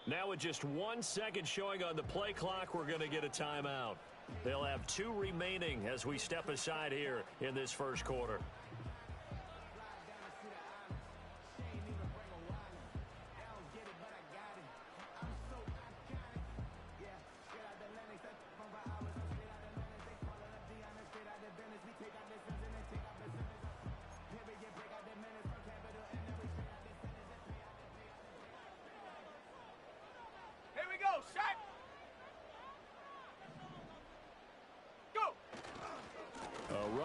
Now with just 1 second showing on the play clock, we're going to get a timeout. They'll have 2 remaining as we step aside here in this first quarter.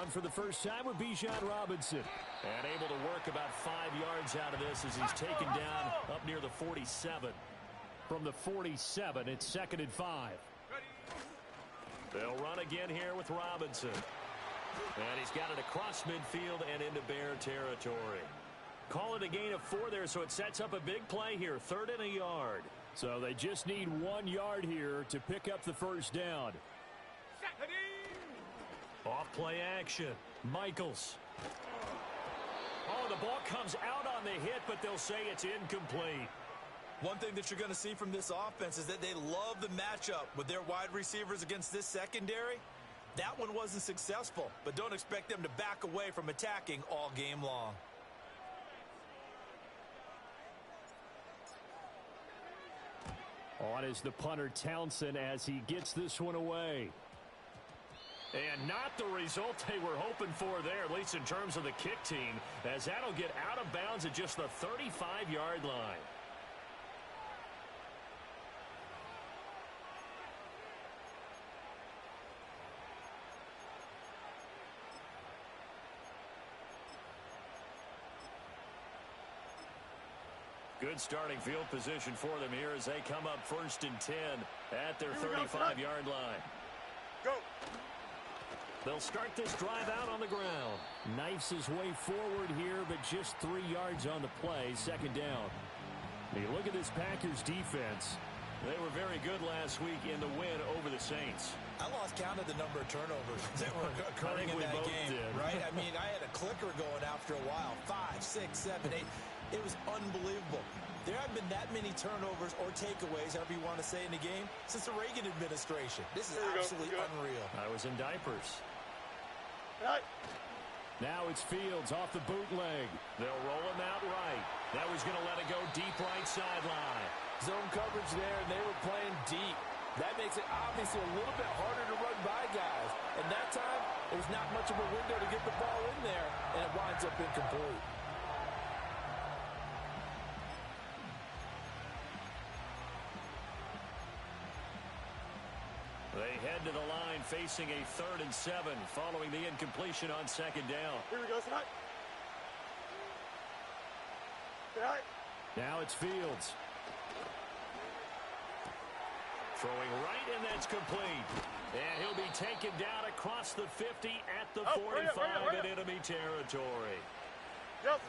For the first time with Bijan Robinson. And able to work about 5 yards out of this as he's taken down up near the 47. From the 47, it's 2nd and 5. They'll run again here with Robinson. And he's got it across midfield and into Bear territory. Call it a gain of 4 there, so it sets up a big play here. 3rd and a yard. So they just need 1 yard here to pick up the first down. Off play action. Michaels. Oh, the ball comes out on the hit, but they'll say it's incomplete. One thing that you're going to see from this offense is that they love the matchup with their wide receivers against this secondary. That one wasn't successful, but don't expect them to back away from attacking all game long. On is the punter Townsend as he gets this one away. And not the result they were hoping for there, at least in terms of the kick team, as that'll get out of bounds at just the 35-yard line. Good starting field position for them here as they come up 1st and 10 at their 35-yard line. Go. They'll start this drive out on the ground. Knifes his way forward here, but just 3 yards on the play, 2nd down. You look at this Packers defense. They were very good last week in the win over the Saints. I lost count of the number of turnovers that were occurring in that game, right? I mean, I had a clicker going after a while. 5, 6, 7, 8. It was unbelievable. There haven't been that many turnovers or takeaways, however you want to say, in the game since the Reagan administration. This is absolutely unreal. I was in diapers. Right. Now it's Fields off the bootleg. They'll roll him out right. Now he's going to let it go deep right sideline. Zone coverage there, and they were playing deep. That makes it obviously a little bit harder to run by guys. And that time, there's not much of a window to get the ball in there, and it winds up incomplete. They head to the line facing a 3rd and 7 following the incompletion on 2nd down. Here we go, tonight. Right. Now it's Fields. Throwing right, and that's complete. And he'll be taken down across the 50 at the 45 in enemy territory. Yes.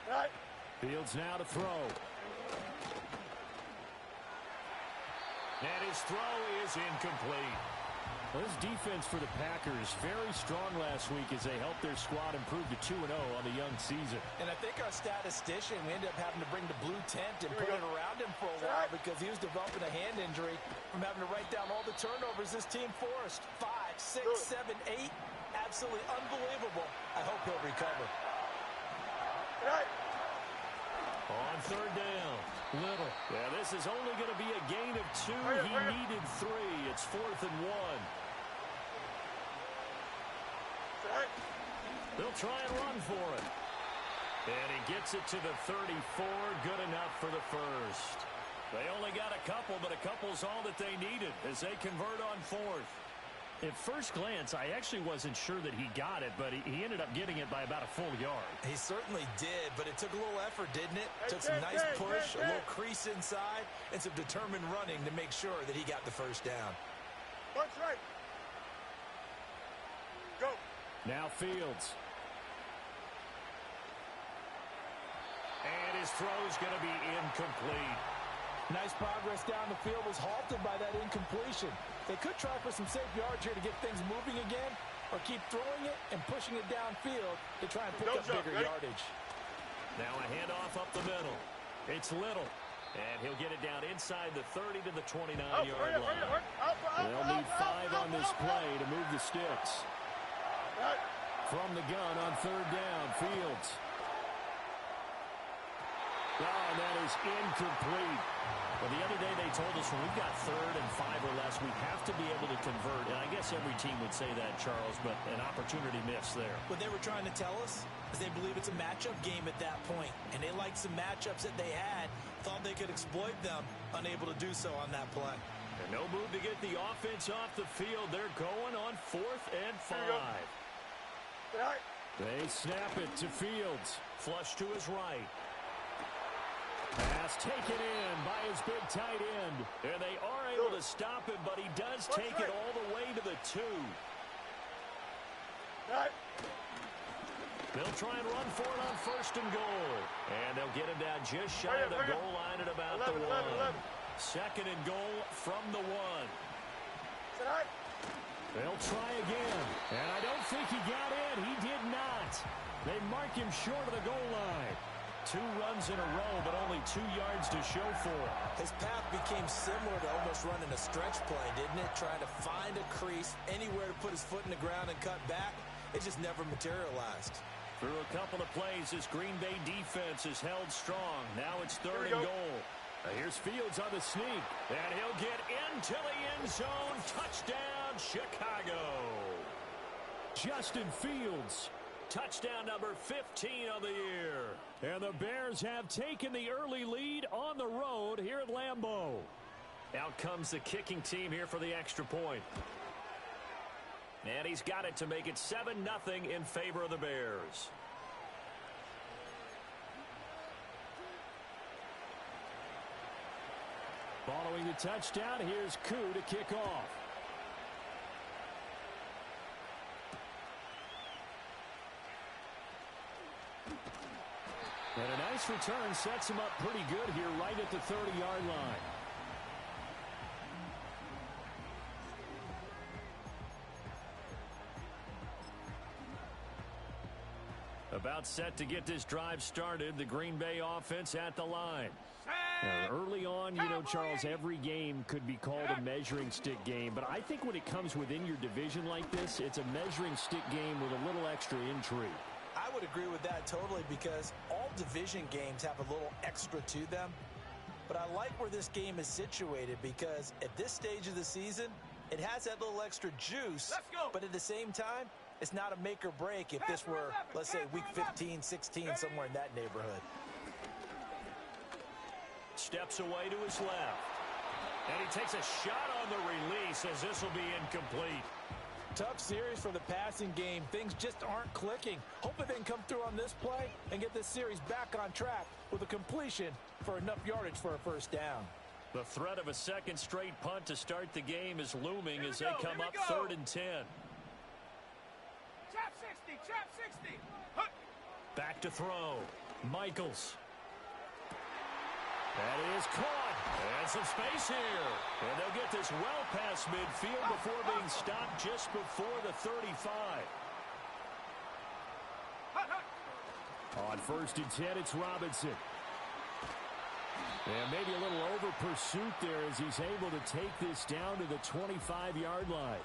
Right. Fields now to throw. And his throw is incomplete. Well, this defense for the Packers, very strong last week as they helped their squad improve to 2-0 on the young season. And I think our statistician, we ended up having to bring the blue tent and put it around him for a while because he was developing a hand injury from having to write down all the turnovers this team forced. 5, 6, 7, 8. Absolutely unbelievable. I hope he'll recover. Right. On 3rd down, Little. Yeah, this is only going to be a gain of 2. He needed 3. It's 4th and 1. They'll try and run for it. And he gets it to the 34. Good enough for the first. They only got a couple, but a couple's all that they needed as they convert on 4th. At first glance, I actually wasn't sure that he got it, but he ended up getting it by about a full yard. He certainly did, but it took a little effort, didn't it? Took some nice push, a little crease inside, and some determined running to make sure that he got the first down. Punch right. Go. Now Fields. And his throw's going to be incomplete. Nice progress down the field was halted by that incompletion. They could try for some safe yards here to get things moving again, or keep throwing it and pushing it downfield to try and pick up bigger yardage. Now a handoff up the middle. It's Little. And he'll get it down inside the 30 to the 29-yard line. They'll need 5 on this play to move the sticks. From the gun on 3rd down, Fields. Oh, and that is incomplete. Well, the other day they told us when we've got 3rd and 5 or less, we have to be able to convert. And I guess every team would say that, Charles, but an opportunity missed there. What they were trying to tell us is they believe it's a matchup game at that point. And they liked some matchups that they had, thought they could exploit them, unable to do so on that play. And no move to get the offense off the field. They're going on 4th and 5. They snap it to Fields. Flush to his right. Pass taken in by his big tight end. And they are able to stop him, but he does take it all the way to the 2. They'll try and run for it on 1st and goal. And they'll get him down just shy of the goal line at about the 1. 2nd and goal from the 1. They'll try again. And I don't think he got in. He did not. They mark him short of the goal line. 2 runs in a row, but only 2 yards to show for it. His path became similar to almost running a stretch play, didn't it? Trying to find a crease, anywhere to put his foot in the ground and cut back. It just never materialized. Through a couple of plays, this Green Bay defense is held strong. Now it's 3rd and goal. Here's Fields on the sneak, and he'll get into the end zone. Touchdown, Chicago. Justin Fields. Touchdown number 15 of the year. And the Bears have taken the early lead on the road here at Lambeau. Out comes the kicking team here for the extra point. And he's got it to make it 7-0 in favor of the Bears. Following the touchdown, here's Koo to kick off. And a nice return sets him up pretty good here right at the 30-yard line. About set to get this drive started, the Green Bay offense at the line. Now, early on, you know, Charles, every game could be called a measuring stick game, but I think when it comes within your division like this, it's a measuring stick game with a little extra intrigue. I would agree with that totally because all division games have a little extra to them. But I like where this game is situated because at this stage of the season, it has that little extra juice. But at the same time, it's not a make or break if this were, let's say, week 15, 16, somewhere in that neighborhood. Steps away to his left. And he takes a shot on the release as this will be incomplete. Tough series for the passing game. Things just aren't clicking. Hoping they can come through on this play and get this series back on track with a completion for enough yardage for a 1st down. The threat of a 2nd straight punt to start the game is looming as they come up 3rd and 10. Trap 60. Back to throw. Michaels. That is caught. And some space here. And they'll get this well past midfield before being stopped just before the 35. On 1st and 10, it's Robinson. And maybe a little over pursuit there as he's able to take this down to the 25-yard line.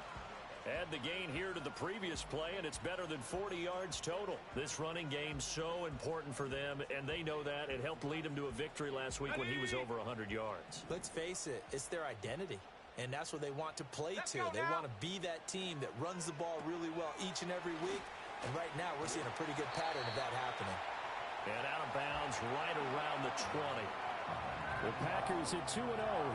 Add the gain here to the previous play, and it's better than 40 yards total. This running game's so important for them, and they know that. It helped lead them to a victory last week when he was over 100 yards. Let's face it, it's their identity, and that's what they want to play to. They want to be that team that runs the ball really well each and every week, and right now we're seeing a pretty good pattern of that happening. And out of bounds right around the 20. The Packers at 2-0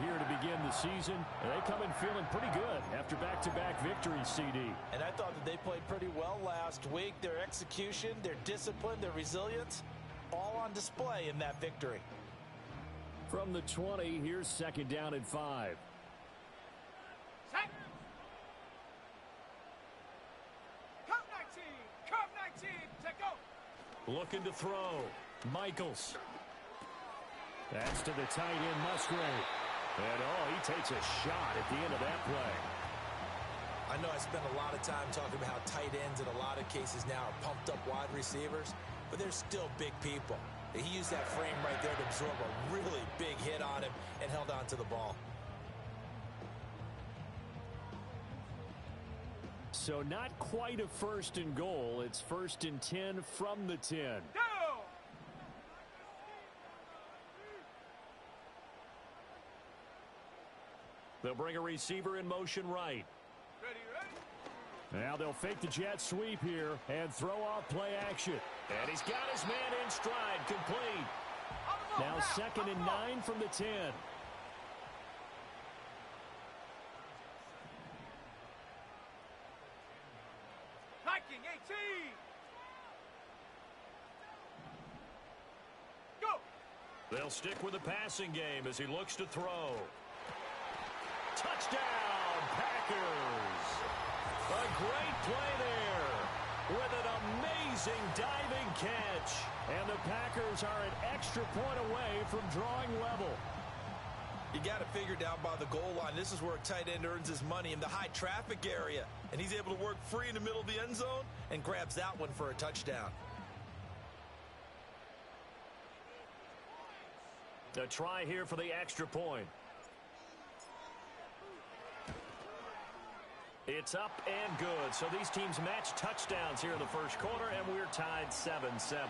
here to begin the season, and they come in feeling pretty good after back-to-back victories, CD. And I thought that they played pretty well last week. Their execution, their discipline, their resilience, all on display in that victory. From the 20, here's 2nd down and 5. Curve 19, take go. Looking to throw. Michaels. That's to the tight end, Musgrave. And, he takes a shot at the end of that play. I know I spent a lot of time talking about how tight ends in a lot of cases now are pumped up wide receivers, but they're still big people. He used that frame right there to absorb a really big hit on him and held on to the ball. So not quite a first and goal. It's 1st and 10 from the 10. Go! They'll bring a receiver in motion right. Ready, ready? Now they'll fake the jet sweep here and throw off play action. And he's got his man in stride, complete. Now 2nd and 9 from the 10. Viking 18. Go! They'll stick with the passing game as he looks to throw. Touchdown, Packers! A great play there with an amazing diving catch. And the Packers are an extra point away from drawing level. You got to figure down by the goal line. This is where a tight end earns his money in the high traffic area. And he's able to work free in the middle of the end zone and grabs that one for a touchdown. A try here for the extra point. It's up and good. So these teams match touchdowns here in the first quarter, and we're tied 7-7.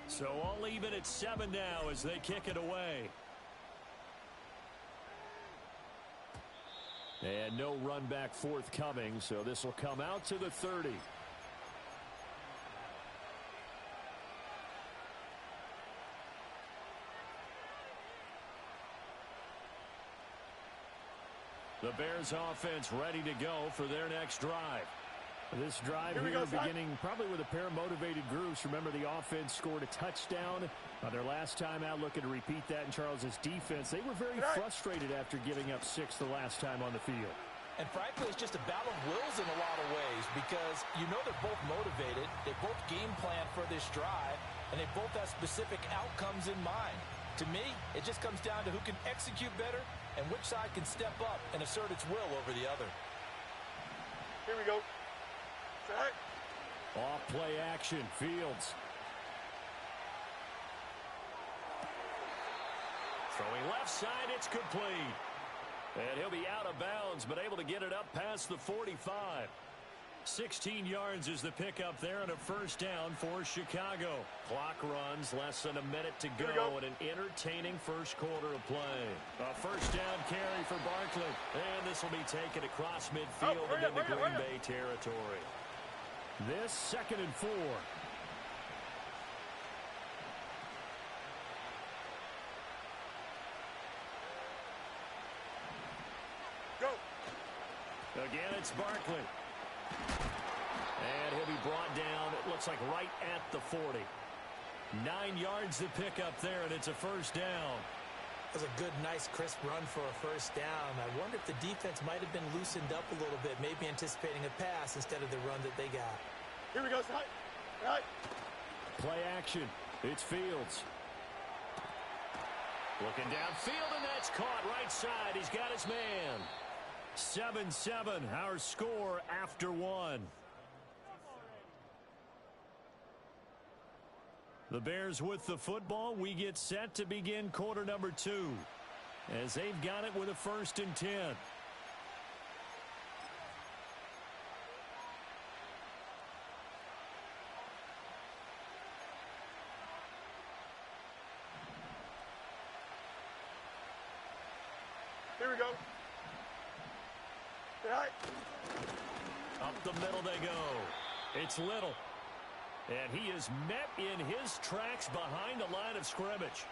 So all even at 7 now as they kick it away. And no run back forthcoming, so this will come out to the 30. The Bears offense ready to go for their next drive. This drive here beginning probably with a pair of motivated groups. Remember, the offense scored a touchdown their last time out. Looking to repeat that in Charles's defense. They were very frustrated after giving up 6 the last time on the field. And frankly, it's just a battle of wills in a lot of ways because you know they're both motivated. They both game plan for this drive, and they both have specific outcomes in mind. To me, it just comes down to who can execute better and which side can step up and assert its will over the other. Here we go. Off play action, Fields. Throwing left side, it's complete. And he'll be out of bounds, but able to get it up past the 45. 16 yards is the pickup there and a first down for Chicago. Clock runs, less than a minute to go in an entertaining first quarter of play. A first down carry for Barkley. And this will be taken across midfield and into Green Bay territory. This 2nd and 4. Go. Again, it's Barkley. And he'll be brought down, it looks like right at the 40. 9 yards to pick up there, and it's a first down. That was a good, nice, crisp run for a first down. I wonder if the defense might have been loosened up a little bit, maybe anticipating a pass instead of the run that they got. Here we go, right. Play action. It's Fields. Looking downfield, and that's caught right side. He's got his man. 7-7, our score after 1. The Bears with the football. We get set to begin quarter number 2 as they've got it with a 1st and 10. Here we go. Right. Up the middle they go. It's Little. And he is met in his tracks behind the line of scrimmage.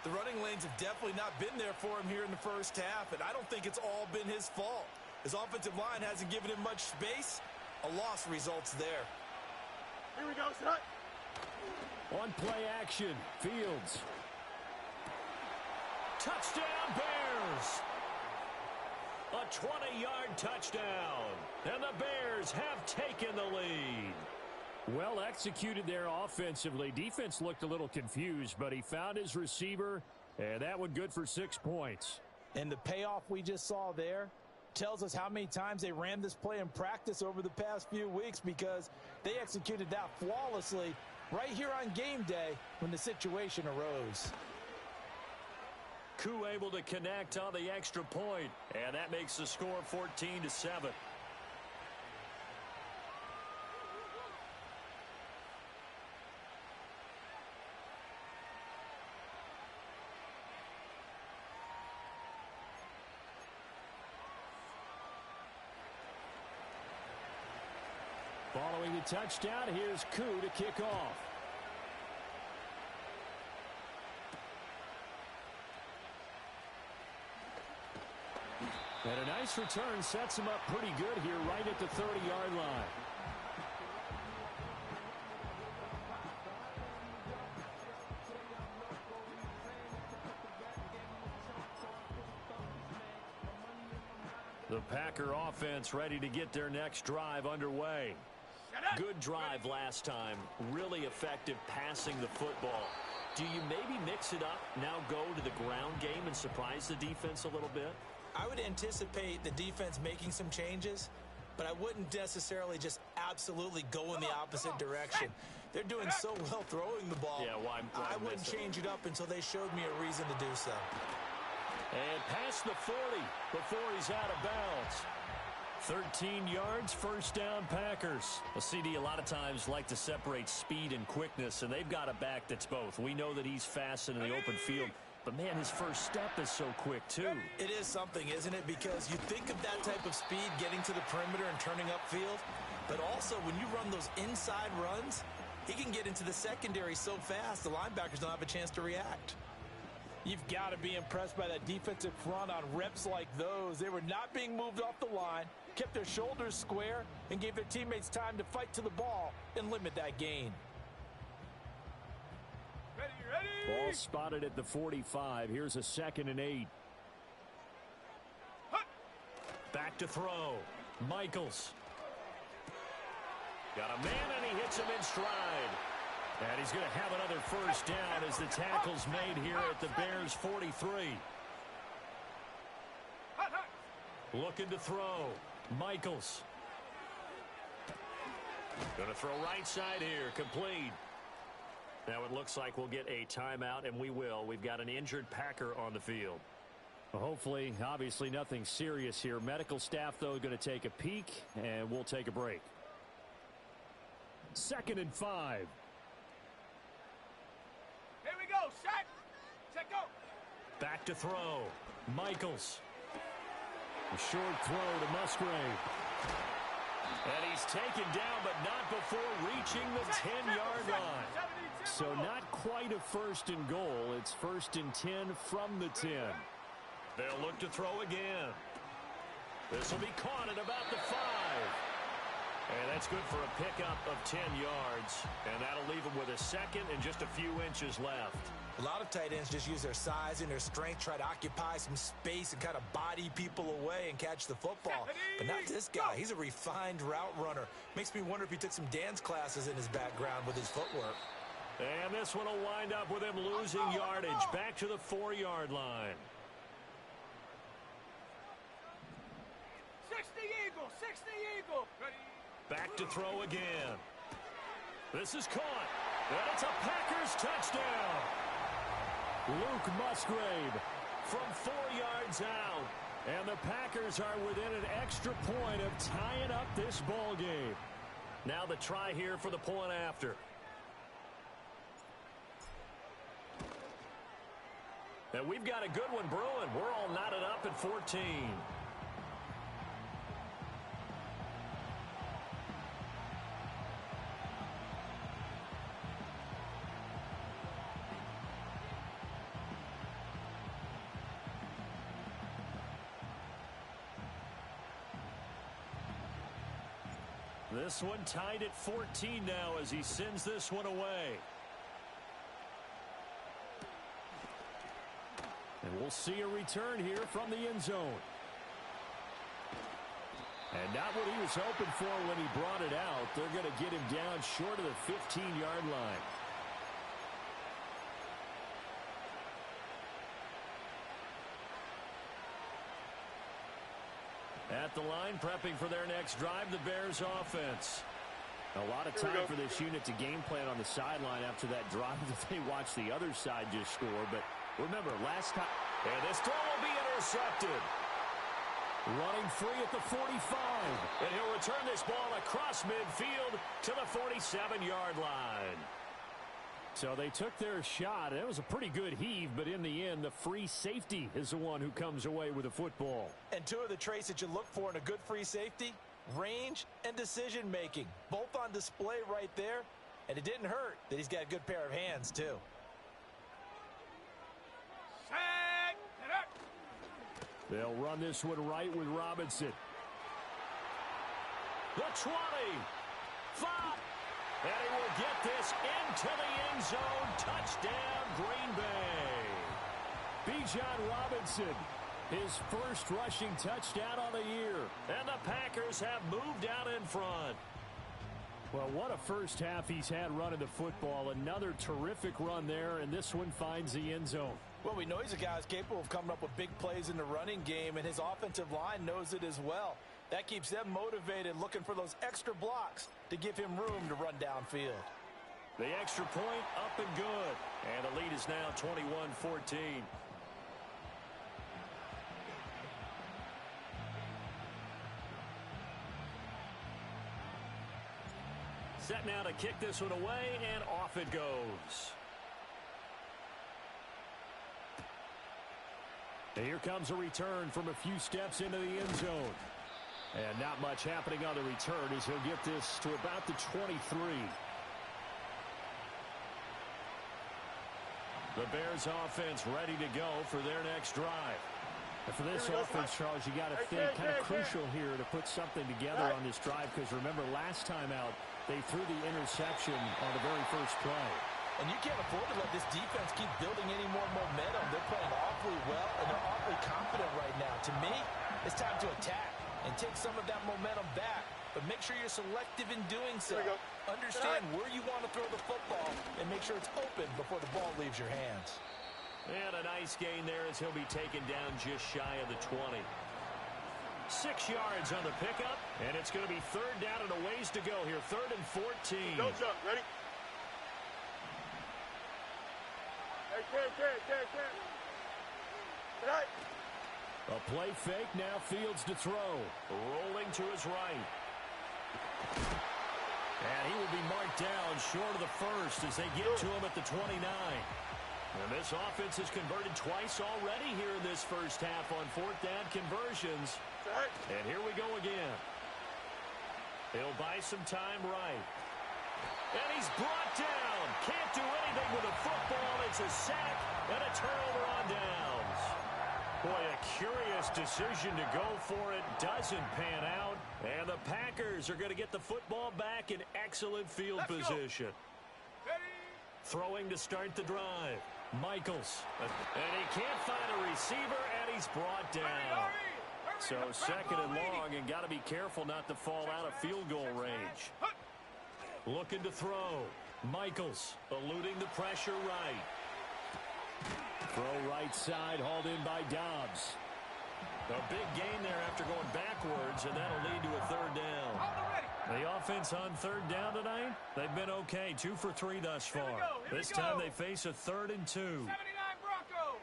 The running lanes have definitely not been there for him here in the first half, and I don't think it's all been his fault. His offensive line hasn't given him much space. A loss results there. Here we go, set. On play action, Fields. Touchdown, Bears! A 20-yard touchdown, and the Bears have taken the lead. Well executed there offensively. Defense looked a little confused, but he found his receiver, and that one good for 6 points. And the payoff we just saw there tells us how many times they ran this play in practice over the past few weeks, because they executed that flawlessly right here on game day when the situation arose. Koo able to connect on the extra point, and that makes the score 14-7. Following the touchdown, here's Koo to kick off. And a nice return sets him up pretty good here right at the 30-yard line. The Packer offense ready to get their next drive underway. Good drive last time. Really effective passing the football. Do you maybe mix it up, now go to the ground game and surprise the defense a little bit? I would anticipate the defense making some changes, but I wouldn't necessarily just absolutely go in the opposite direction. They're doing so well throwing the ball. Yeah, I wouldn't change it up until they showed me a reason to do so. And past the 40 before he's out of bounds. 13 yards, first down, Packers. A CD a lot of times like to separate speed and quickness, and they've got a back that's both. We know that he's fast in the open field, but, man, his first step is so quick, too. It is something, isn't it? Because you think of that type of speed getting to the perimeter and turning upfield, but also when you run those inside runs, he can get into the secondary so fast the linebackers don't have a chance to react. You've got to be impressed by that defensive front on reps like those. They were not being moved off the line, kept their shoulders square, and gave their teammates time to fight to the ball and limit that gain. Ready. Ball spotted at the 45. Here's a 2nd and 8. Back to throw. Michaels. Got a man, and he hits him in stride. And he's going to have another first down as the tackle's made here at the Bears' 43. Looking to throw. Michaels. Going to throw right side here. Complete. Now it looks like we'll get a timeout, and we will. We've got an injured Packer on the field. Well, hopefully, obviously nothing serious here. Medical staff, though, going to take a peek, and we'll take a break. 2nd and 5. Here we go. Set, go. Back to throw. Michaels. A short throw to Musgrave. And he's taken down, but not before reaching the 10-yard line. So not quite a 1st and goal. It's 1st and 10 from the 10. They'll look to throw again. This will be caught at about the 5. And that's good for a pickup of 10 yards. And that'll leave him with a 2nd and just a few inches left. A lot of tight ends just use their size and their strength, try to occupy some space and kind of body people away and catch the football. But not this guy. He's a refined route runner. Makes me wonder if he took some dance classes in his background with his footwork. And this one will wind up with him losing yardage back to the 4-yard line. 60 Eagle. Ready. Back to throw again. This is caught. And it's a Packers touchdown. Luke Musgrave from 4 yards out. And the Packers are within an extra point of tying up this ball game. Now the try here for the point after. And we've got a good one brewing. We're all knotted up at 14. This one tied at 14 now as he sends this one away. And we'll see a return here from the end zone. And not what he was hoping for when he brought it out. They're going to get him down short of the 15-yard line. At the line, prepping for their next drive, the Bears offense. A lot of time for this unit to game plan on the sideline after that drive that they watched the other side just score. But remember, last time... And this throw will be intercepted. Running free at the 45. And he'll return this ball across midfield to the 47-yard line. So they took their shot. It was a pretty good heave, but in the end, the free safety is the one who comes away with the football. And two of the traits that you look for in a good free safety, range and decision-making. Both on display right there. And it didn't hurt that he's got a good pair of hands, too. Set. Get up. They'll run this one right with Robinson. The 20. 5. And he will get this into the end zone. Touchdown, Green Bay. Bijan Robinson, his first rushing touchdown on the year. And the Packers have moved out in front. Well, what a first half he's had running the football. Another terrific run there, and this one finds the end zone. Well, we know he's a guy who's capable of coming up with big plays in the running game, and his offensive line knows it as well. That keeps them motivated, looking for those extra blocks to give him room to run downfield. The extra point up and good. And the lead is now 21-14. Set now to kick this one away, and off it goes. And here comes a return from a few steps into the end zone. And not much happening on the return as he'll get this to about the 23. The Bears offense ready to go for their next drive. And for this offense, Charles, you got to think kind of crucial here to put something together on this drive, because remember last time out they threw the interception on the very first play. And you can't afford to let this defense keep building any more momentum. They're playing awfully well, and they're awfully confident right now. To me, it's time to attack and take some of that momentum back. But make sure you're selective in doing so. Understand where you want to throw the football and make sure it's open before the ball leaves your hands. And a nice gain there as he'll be taken down just shy of the 20. 6 yards on the pickup, and it's going to be third down and a ways to go here. 3rd and 14. Don't jump. Ready? Hey, carry. Right. A play fake, now Fields to throw. Rolling to his right. And he will be marked down short of the first as they get to him at the 29. And this offense has converted twice already here in this first half on 4th down conversions. And here we go again. He'll buy some time right. And he's brought down. Can't do anything with the football. It's a sack and a turnover on downs. Boy, a curious decision to go for it. Doesn't pan out. And the Packers are going to get the football back in excellent field position. Throwing to start the drive. Michaels. And he can't find a receiver, and he's brought down. So 2nd and long, and got to be careful not to fall out of field goal range. Looking to throw. Michaels eluding the pressure right. Throw right side, hauled in by Dobbs. A big gain there after going backwards, and that'll lead to a 3rd down. The offense on 3rd down tonight, they've been okay. 2 for 3 thus far. This time they face a 3rd and 2. 79 Bronco.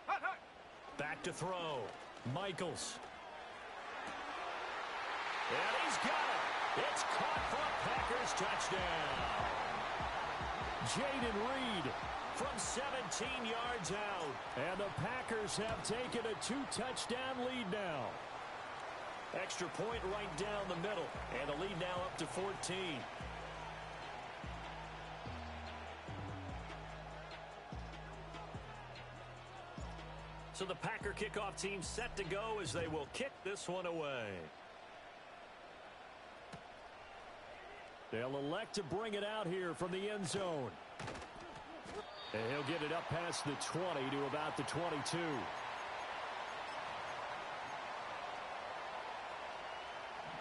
Hut. Back to throw. Michaels. And he's got it. It's caught for a Packers touchdown. Jaden Reed from 17 yards out. And the Packers have taken a 2-touchdown lead now. Extra point right down the middle. And the lead now up to 14. So the Packer kickoff team set to go as they will kick this one away. They'll elect to bring it out here from the end zone. And he'll get it up past the 20 to about the 22.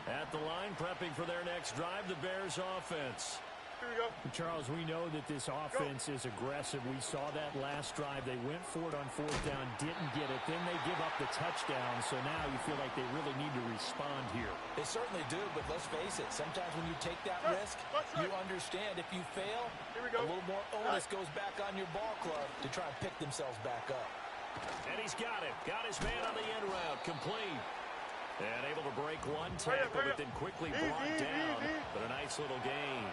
At the line, prepping for their next drive, the Bears offense. Here we go. Charles, we know that this offense is aggressive. We saw that last drive. They went for it on fourth down, didn't get it. Then they give up the touchdown, so now you feel like they really need to respond here. They certainly do, but let's face it. Sometimes when you take that risk, you understand if you fail, a little more onus goes back on your ball club to try and pick themselves back up. And he's got it. Got his man on the end route. Complete. And able to break one tackle, but then quickly brought down. But a nice little gain.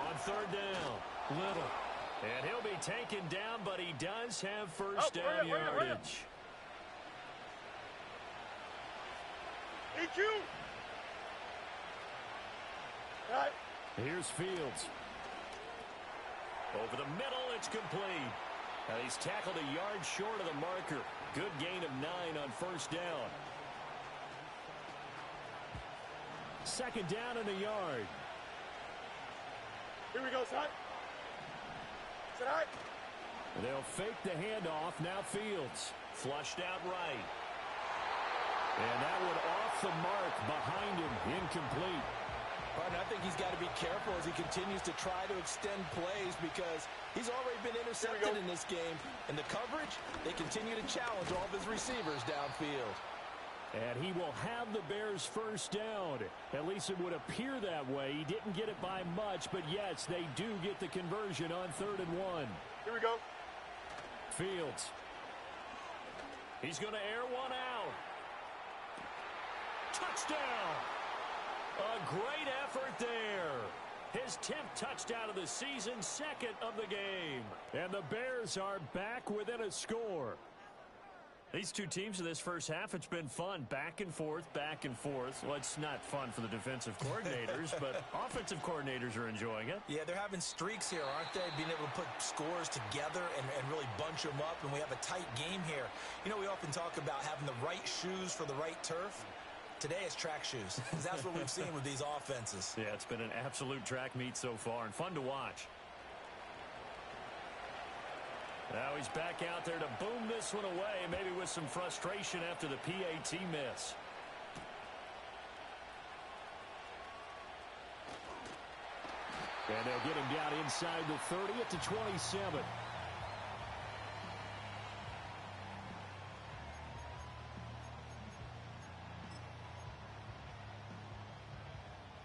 On third down, Little. And he'll be taken down, but he does have first down yardage. EQ. Right. Here's Fields. Over the middle, it's complete. Now he's tackled a yard short of the marker. Good gain of 9 on first down. Second down and a yard. Here we go, son. Sit right. They'll fake the handoff. Now Fields. Flushed out right. And that one off the mark behind him. Incomplete. Partner, I think he's got to be careful as he continues to try to extend plays because he's already been intercepted in this game. And the coverage, they continue to challenge all of his receivers downfield. And he will have the Bears first down. At least it would appear that way. He didn't get it by much, but yes, they do get the conversion on 3rd and 1. Here we go. Fields. He's going to air one out. Touchdown! A great effort there. His 10th touchdown of the season, second of the game. And the Bears are back within a score. These two teams in this first half, it's been fun. Back and forth, back and forth. Well, it's not fun for the defensive coordinators, but offensive coordinators are enjoying it. Yeah, they're having streaks here, aren't they? Being able to put scores together and really bunch them up, and we have a tight game here. You know, we often talk about having the right shoes for the right turf. Today it's track shoes. That's what we've seen with these offenses. Yeah, it's been an absolute track meet so far and fun to watch. Now he's back out there to boom this one away, maybe with some frustration after the PAT miss. And they'll get him down inside the 30 at the 27.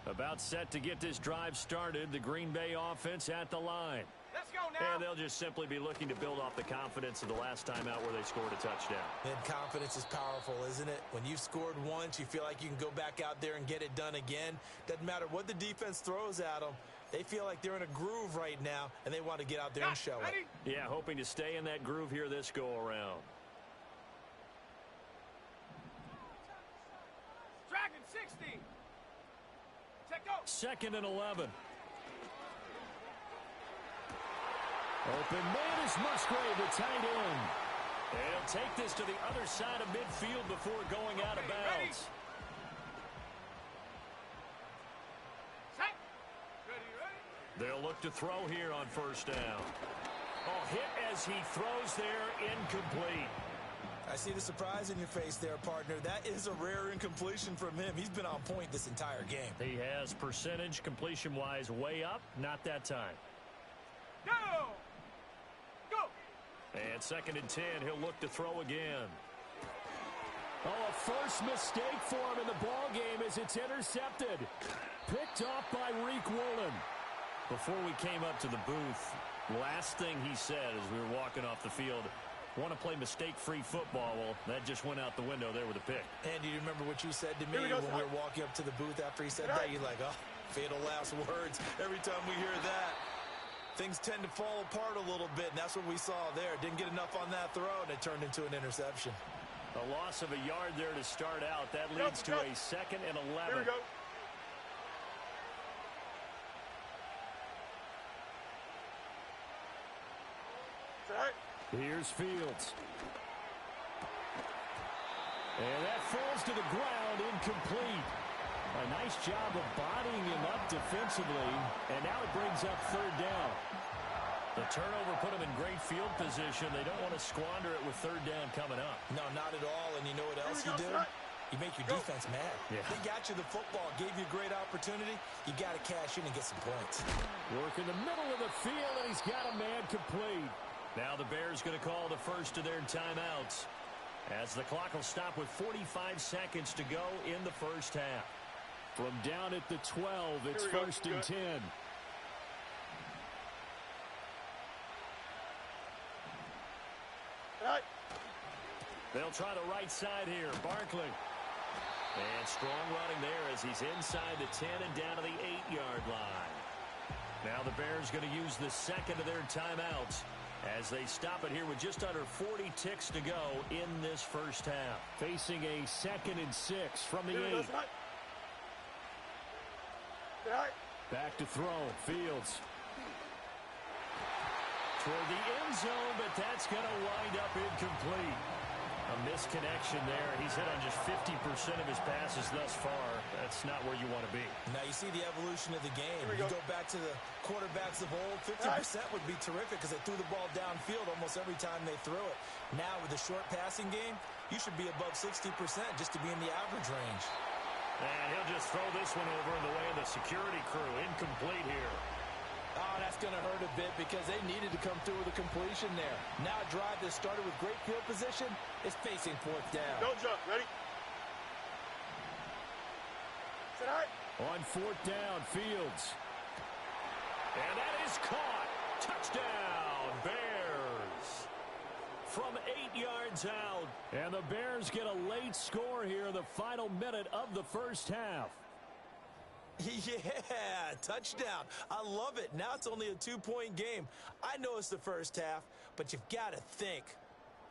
About set to get this drive started. The Green Bay offense at the line. Let's go now. And they'll just simply be looking to build off the confidence of the last time out where they scored a touchdown. And confidence is powerful, isn't it? When you've scored once, you feel like you can go back out there and get it done again. Doesn't matter what the defense throws at them. They feel like they're in a groove right now, and they want to get out there and show it. Yeah, hoping to stay in that groove here this go-around. Dragon 60. Check go. 2nd and 11. Open man is Musgrave, the tight end. And he'll take this to the other side of midfield before going out of bounds. Set. Ready. They'll look to throw here on first down. Oh, hit as he throws there, incomplete. I see the surprise in your face there, partner. That is a rare incompletion from him. He's been on point this entire game. He has percentage completion-wise way up, not that time. Go. Go. And 2nd and 10, he'll look to throw again. Oh, a first mistake for him in the ball game as it's intercepted. Picked off by Reek Woolen. Before we came up to the booth, last thing he said as we were walking off the field, want to play mistake-free football. Well, that just went out the window there with a pick. And do you remember what you said to me when we were walking up to the booth after he said that? You're like, oh, fatal last words. Every time we hear that, things tend to fall apart a little bit, and that's what we saw there. Didn't get enough on that throw, and it turned into an interception. A loss of a yard there to start out. That leads to a 2nd and 11. Here we go. Here's Fields. And that falls to the ground, incomplete. A nice job of bodying him up defensively, and now it brings up third down. The turnover put them in great field position. They don't want to squander it with third down coming up. No, not at all. And you know what else you do? You make your defense mad. Yeah. They got you the football, gave you a great opportunity. You got to cash in and get some points. Work in the middle of the field, and he's got a man complete. Now the Bears going to call the first of their timeouts, as the clock will stop with 45 seconds to go in the first half. From down at the 12, it's first and 10. Right. They'll try the right side here. Barkley. And strong running there as he's inside the 10 and down to the 8-yard line. Now the Bears going to use the second of their timeouts as they stop it here with just under 40 ticks to go in this first half. Facing a 2nd and 6 from the 8. Right. Back to throw. Fields. Toward the end zone, but that's going to wind up incomplete. A misconnection there. He's hit on just 50% of his passes thus far. That's not where you want to be. Now you see the evolution of the game. You go back to the quarterbacks of old, 50% would be terrific because they threw the ball downfield almost every time they threw it. Now with the short passing game, you should be above 60% just to be in the average range. And he'll just throw this one over in the way of the security crew. Incomplete here. Oh, that's going to hurt a bit because they needed to come through with a completion there. Now a drive that started with great field position is facing fourth down. Don't jump. Ready? Sit high. On fourth down, Fields. And that is caught. Touchdown, Bears. From 8 yards out. And the Bears get a late score here in the final minute of the first half. Yeah, touchdown. I love it. Now it's only a 2-point game. I know it's the first half, but you've got to think.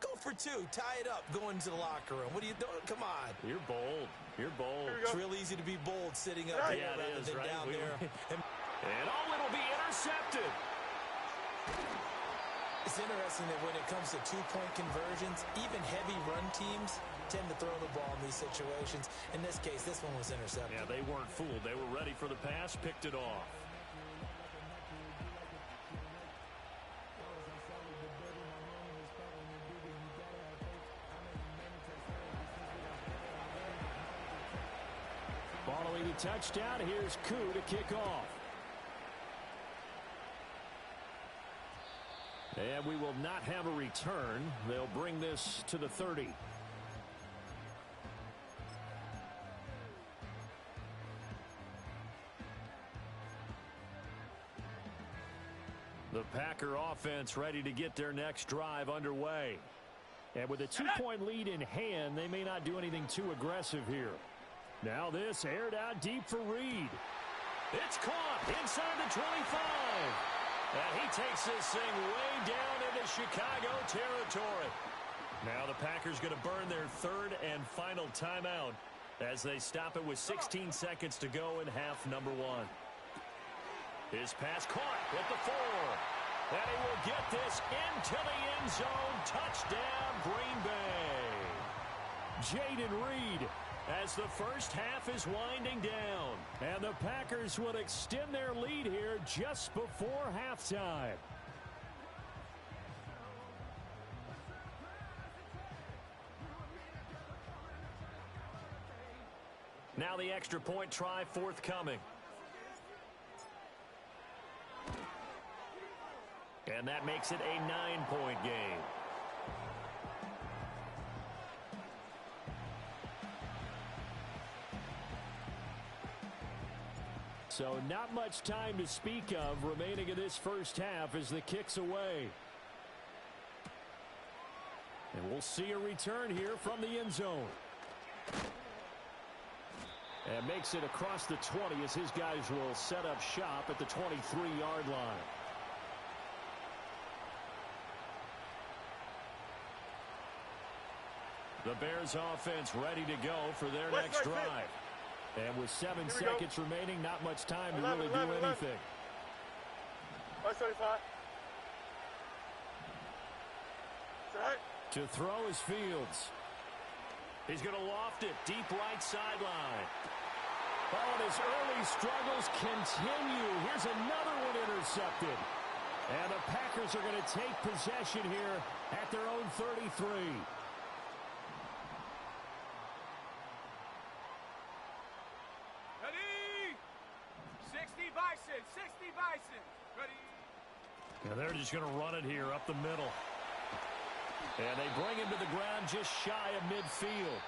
Go for 2. Tie it up. Go into the locker room. What are you doing? Come on. You're bold. You're bold. It's real easy to be bold sitting up here rather than down there. And it'll be intercepted. It's interesting that when it comes to 2-point conversions, even heavy run teams tend to throw the ball in these situations. In this case, this one was intercepted. Yeah, they weren't fooled. They were ready for the pass, picked it off. Following the touchdown, here's Koo to kick off. And we will not have a return. They'll bring this to the 30. The Packer offense ready to get their next drive underway. And with a 2-point lead in hand, they may not do anything too aggressive here. Now this aired out deep for Reed. It's caught inside the 25. And he takes this thing way down into Chicago territory. Now the Packers going to burn their third and final timeout as they stop it with 16 seconds to go in half number 1. His pass caught at the 4. And he will get this into the end zone. Touchdown, Green Bay. Jaden Reed as the first half is winding down. And the Packers will extend their lead here just before halftime. Now the extra point try forthcoming. And that makes it a 9-point game. So not much time to speak of remaining in this first half as the kick's away. And we'll see a return here from the end zone. And makes it across the 20 as his guys will set up shop at the 23-yard line. The Bears offense ready to go for their next drive. And with 7 seconds remaining, not much time to really do anything. 575. To throw is Fields. He's going to loft it deep right sideline. Oh, and his early struggles continue. Here's another one intercepted. And the Packers are going to take possession here at their own 33. Ready? 60 Bison, 60 Bison. Ready? And they're just going to run it here up the middle. And they bring him to the ground just shy of midfield.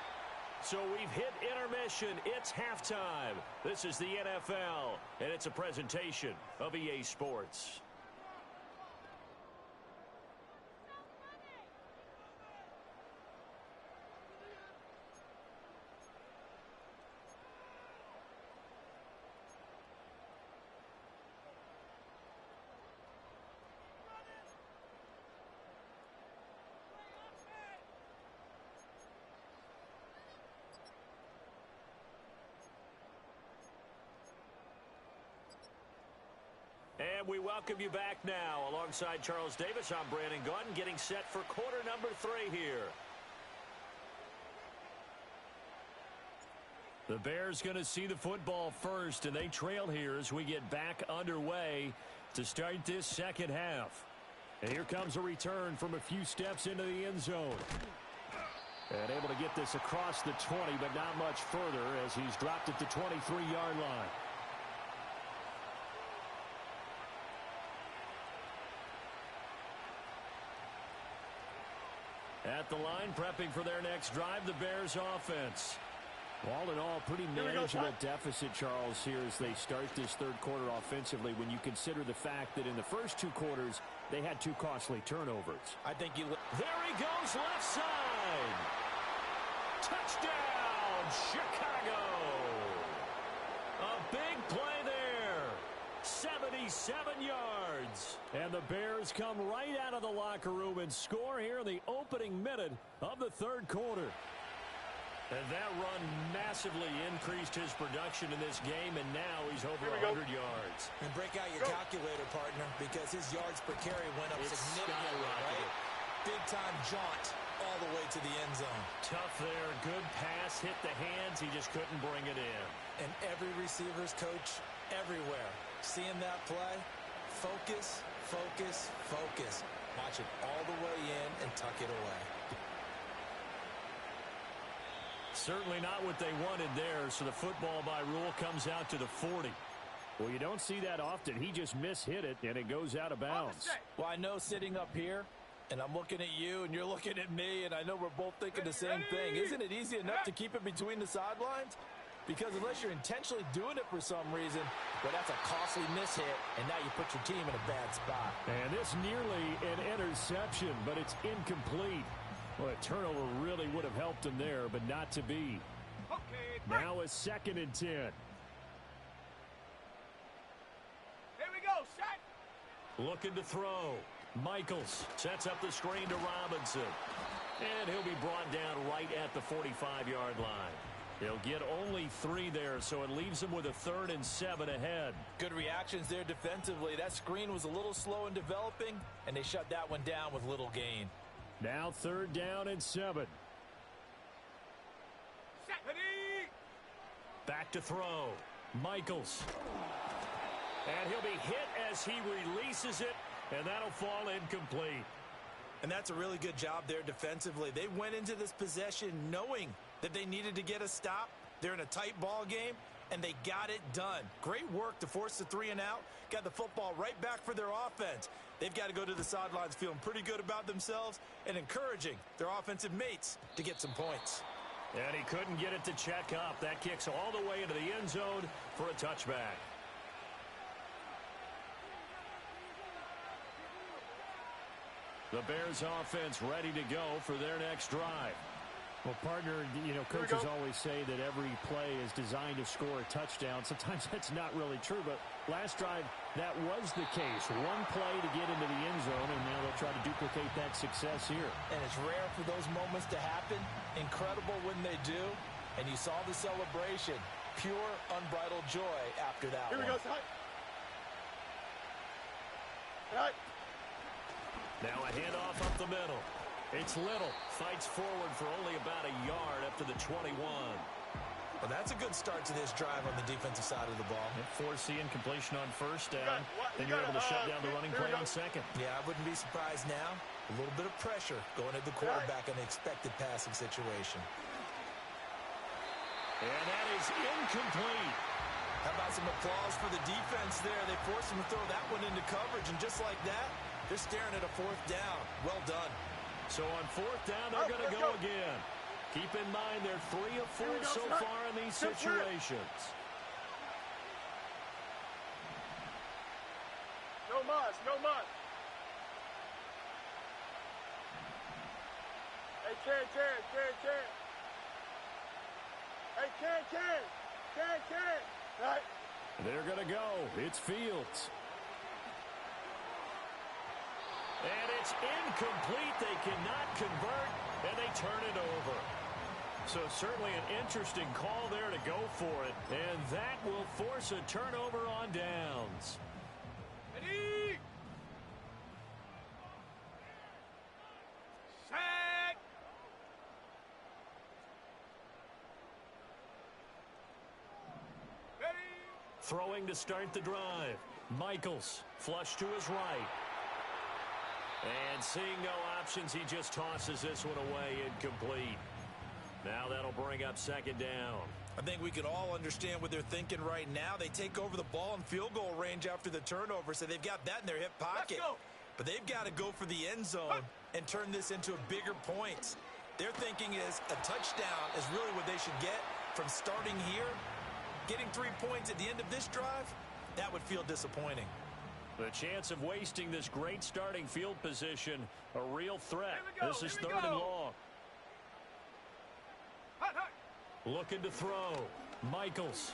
So we've hit intermission. It's halftime. This is the NFL, and it's a presentation of EA Sports. And we welcome you back now. Alongside Charles Davis, I'm Brandon Gaudin, getting set for quarter number 3 here. The Bears going to see the football first, and they trail here as we get back underway to start this second half. And here comes a return from a few steps into the end zone. And able to get this across the 20, but not much further as he's dropped at the 23-yard line. At the line, prepping for their next drive, the Bears offense. All in all, pretty manageable deficit, Charles, here as they start this third quarter offensively when you consider the fact that in the first 2 quarters, they had 2 costly turnovers. I think you... There he goes, left side. Touchdown, Chicago. A big play there. 77 yards. And the Bears come right out of the locker room and score here in the opening minute of the third quarter. And that run massively increased his production in this game, and now he's over 100 yards. And break out your calculator, partner, because his yards per carry went up significantly, right? Big-time jaunt all the way to the end zone. Tough there. Good pass. Hit the hands. He just couldn't bring it in. And every receiver's coach everywhere, seeing that play, focus, focus, focus. Watch it all the way in and tuck it away. Certainly not what they wanted there, so the football by rule comes out to the 40. Well, you don't see that often. He just mishit it, and it goes out of bounds. Well, I know sitting up here, and I'm looking at you, and you're looking at me, and I know we're both thinking the same thing. Isn't it easy enough to keep it between the sidelines? Because unless you're intentionally doing it for some reason, well, that's a costly mishit, and now you put your team in a bad spot. And this nearly an interception, but it's incomplete. Well, a turnover really would have helped him there, but not to be. Okay, now a 2nd and 10. Here we go, set. Looking to throw. Michaels sets up the screen to Robinson. And he'll be brought down right at the 45-yard line. He'll get only 3 there, so it leaves him with a 3rd and 7 ahead. Good reactions there defensively. That screen was a little slow in developing, and they shut that one down with little gain. Now 3rd down and 7. Set. Ready. Back to throw. Michaels. And he'll be hit as he releases it, and that'll fall incomplete. And that's a really good job there defensively. They went into this possession knowing that they needed to get a stop. They're in a tight ball game, and they got it done. Great work to force the 3 and out. Got the football right back for their offense. They've got to go to the sidelines feeling pretty good about themselves and encouraging their offensive mates to get some points. And he couldn't get it to check up. That kicks all the way into the end zone for a touchback. The Bears offense ready to go for their next drive. Well, partner, you know, coaches always say that every play is designed to score a touchdown. Sometimes that's not really true, but last drive, that was the case. One play to get into the end zone, and now they'll try to duplicate that success here. And it's rare for those moments to happen. Incredible when they do. And you saw the celebration. Pure, unbridled joy after that one. Here we go, Ty. Right. Now a handoff up the middle. It's Little. Fights forward for only about a yard up to the 21. Well, that's a good start to this drive on the defensive side of the ball. Force the incompletion on first down. Then you're able to shut down the running play on second. Yeah, I wouldn't be surprised now. A little bit of pressure going at the quarterback in an expected passing situation. And that is incomplete. How about some applause for the defense there? They forced him to throw that one into coverage, and just like that, they're staring at a fourth down. Well done. So on fourth down, they're going to go again. Keep in mind they're 3 of 4 so far in these situations. No mas, no mas. Hey, Ken. Hey, Ken. Right. They're going to go. It's Fields. And it's incomplete. They cannot convert, and they turn it over. So certainly an interesting call there to go for it, and that will force a turnover on downs. Ready? Set. Ready? Throwing to start the drive. Michaels, flush to his right. And seeing no options, he just tosses this one away, incomplete. Now that'll bring up second down. I think we can all understand what they're thinking right now. They take over the ball in field goal range after the turnover, so they've got that in their hip pocket. But they've got to go for the end zone and turn this into a bigger points. Their thinking is a touchdown is really what they should get from starting here. Getting 3 points at the end of this drive, that would feel disappointing. The chance of wasting this great starting field position, a real threat. This is third and long. Looking to throw. Michaels.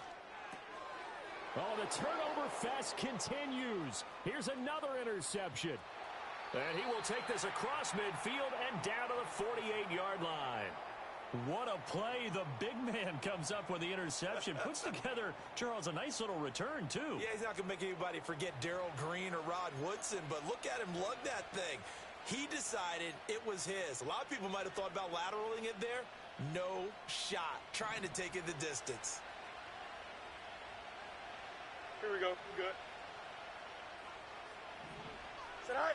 Oh, the turnover fest continues. Here's another interception. And he will take this across midfield and down to the 48-yard line. What a play. The big man comes up with the interception. Puts together, Charles, a nice little return, too. Yeah, he's not going to make anybody forget Darrell Green or Rod Woodson, but look at him lug that thing. He decided it was his. A lot of people might have thought about lateraling it there. No shot. Trying to take it the distance. Here we go. Good. Sit high.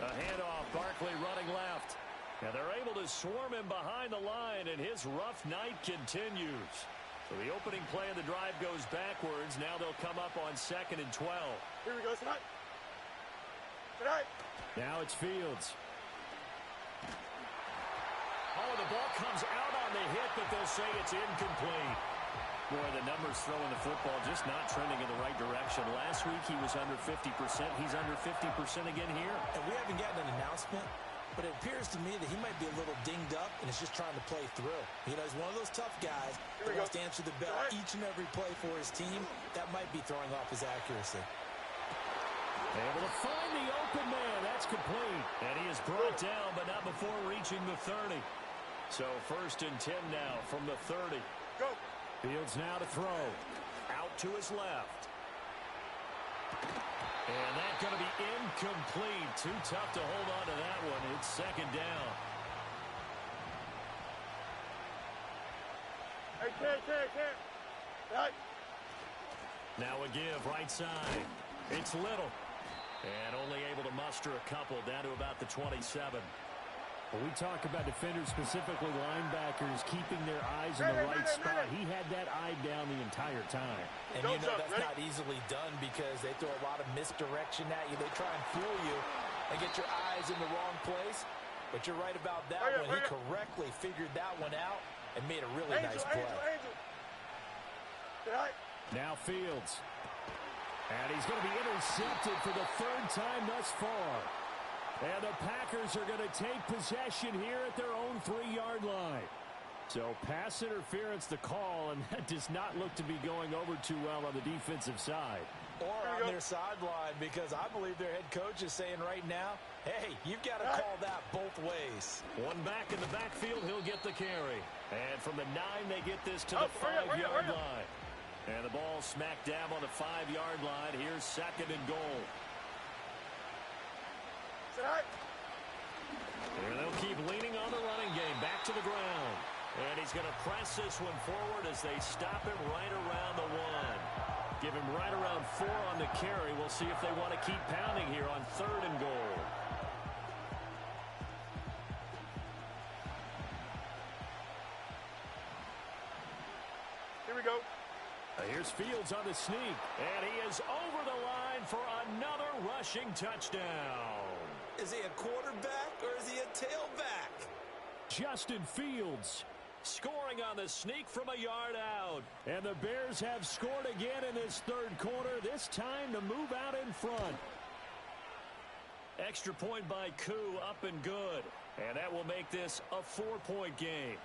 A handoff. Barkley running left. And they're able to swarm him behind the line, and his rough night continues. So the opening play of the drive goes backwards. Now they'll come up on 2nd and 12. Here we go. Sit high. Sit high. Now it's Fields. Oh, the ball comes out on the hit, but they'll say it's incomplete. Boy, the numbers throwing the football just not trending in the right direction. Last week he was under 50%. He's under 50% again here. And we haven't gotten an announcement, but it appears to me that he might be a little dinged up and is just trying to play through. You know, he's one of those tough guys who wants to answer the bell each and every play for his team. That might be throwing off his accuracy. Able to find the open man. That's complete. And he is brought down, but not before reaching the 30. So 1st and 10 now from the 30. Go. Fields now to throw. Out to his left. And that's going to be incomplete. Too tough to hold on to that one. It's 2nd down. Hey, Ken. Right. Now a give right side. It's Little. And only able to muster a couple down to about the 27. When we talk about defenders, specifically linebackers, keeping their eyes in the right spot, he had that eye down the entire time. And you know that's not easily done because they throw a lot of misdirection at you. They try and fool you and get your eyes in the wrong place. But you're right about that one. He correctly figured that one out and made a really nice play. Now Fields. And he's going to be intercepted for the 3rd time thus far. And the Packers are going to take possession here at their own 3-yard line. So pass interference the call, and that does not look to be going over too well on the defensive side. Or on their sideline, because I believe their head coach is saying right now, hey, you've got to call that both ways. One back in the backfield, he'll get the carry. And from the 9, they get this to the 5-yard line. And the ball smacked dab on the 5-yard line. Here's 2nd and goal. And they'll keep leaning on the running game. Back to the ground. And he's going to press this one forward as they stop him right around the 1. Give him right around 4 on the carry. We'll see if they want to keep pounding here on 3rd and goal. Here we go. Here's Fields on the sneak. And he is over the line for another rushing touchdown. Is he a quarterback or is he a tailback? Justin Fields scoring on the sneak from a yard out. And the Bears have scored again in this 3rd quarter, this time to move out in front. Extra point by Koo, up and good. And that will make this a 4-point game.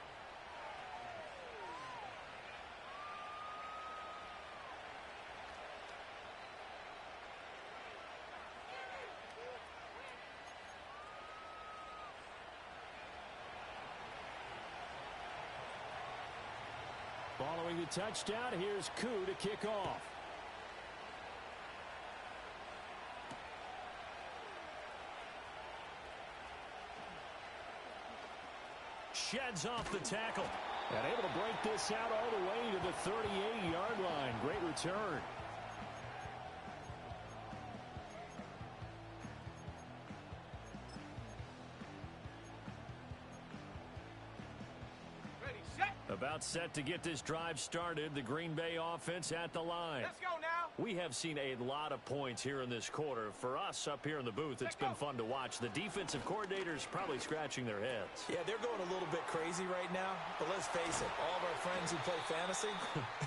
Following the touchdown, here's Koo to kick off. Sheds off the tackle. And able to break this out all the way to the 38-yard line. Great return. About set to get this drive started. The Green Bay offense at the line. Let's go now. We have seen a lot of points here in this quarter. For us up here in the booth, it's been fun to watch. The defensive coordinators probably scratching their heads. Yeah, they're going a little bit crazy right now. But let's face it, all of our friends who play fantasy,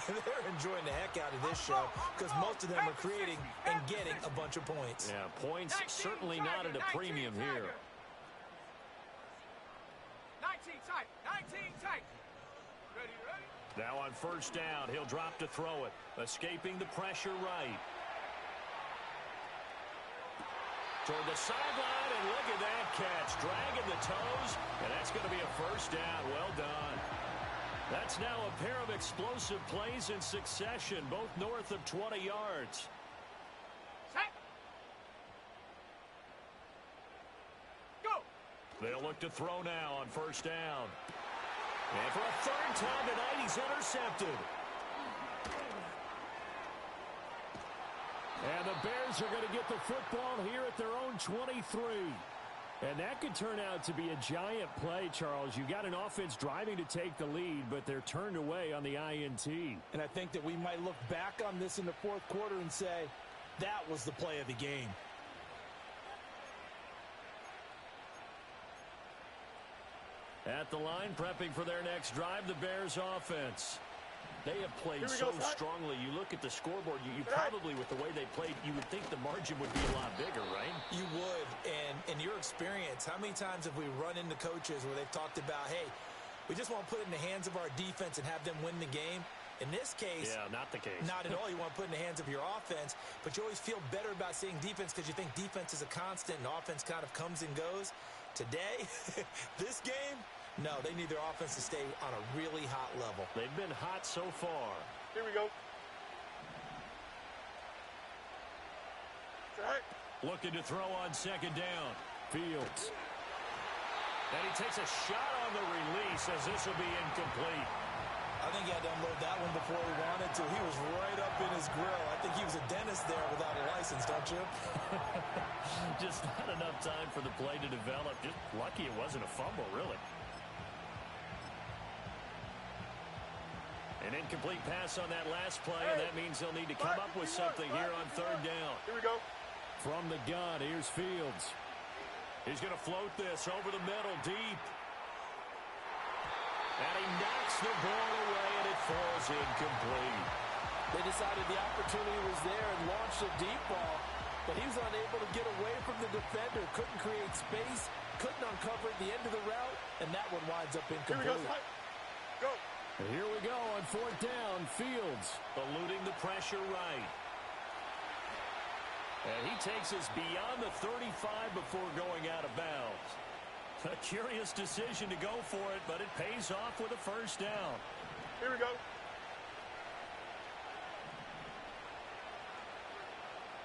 they're enjoying the heck out of this show because most of them are creating and getting a bunch of points. Yeah, points certainly not at a premium here. 19 tight. 19 tight. Ready. Now on 1st down, he'll drop to throw it. Escaping the pressure right. Toward the sideline, and look at that catch. Dragging the toes, and that's going to be a 1st down. Well done. That's now a pair of explosive plays in succession, both north of 20 yards. Set. Go. They'll look to throw now on 1st down. And for a 3rd time tonight, he's intercepted. And the Bears are going to get the football here at their own 23. And that could turn out to be a giant play, Charles. You got an offense driving to take the lead, but they're turned away on the INT. And I think that we might look back on this in the 4th quarter and say, that was the play of the game. At the line, prepping for their next drive, the Bears offense. They have played so strongly. You look at the scoreboard, you probably, with the way they played, you would think the margin would be a lot bigger, right? You would. And in your experience, how many times have we run into coaches where they've talked about, hey, we just want to put it in the hands of our defense and have them win the game? In this case, yeah, not the case. Not at all. You want to put it in the hands of your offense, but you always feel better about seeing defense because you think defense is a constant and offense kind of comes and goes. Today, this game, no, they need their offense to stay on a really hot level. They've been hot so far. Here we go. Right. Looking to throw on 2nd down. Fields. And he takes a shot on the release as this will be incomplete. I think he had to unload that one before he wanted to. He was right up in his grill. I think he was a dentist there without a license, don't you? Just not enough time for the play to develop. Just lucky it wasn't a fumble, really. An incomplete pass on that last play, and that means they'll need to come up with something here on 3rd down. Here we go. From the gun, here's Fields. He's going to float this over the middle, deep. And he knocks the ball away, and it falls incomplete. They decided the opportunity was there and launched a deep ball, but he was unable to get away from the defender, couldn't create space, couldn't uncover at the end of the route, and that one winds up incomplete. Here we go. Go. Here we go on 4th down. Fields eluding the pressure right. And he takes us beyond the 35 before going out of bounds. A curious decision to go for it, but it pays off with a 1st down. Here we go.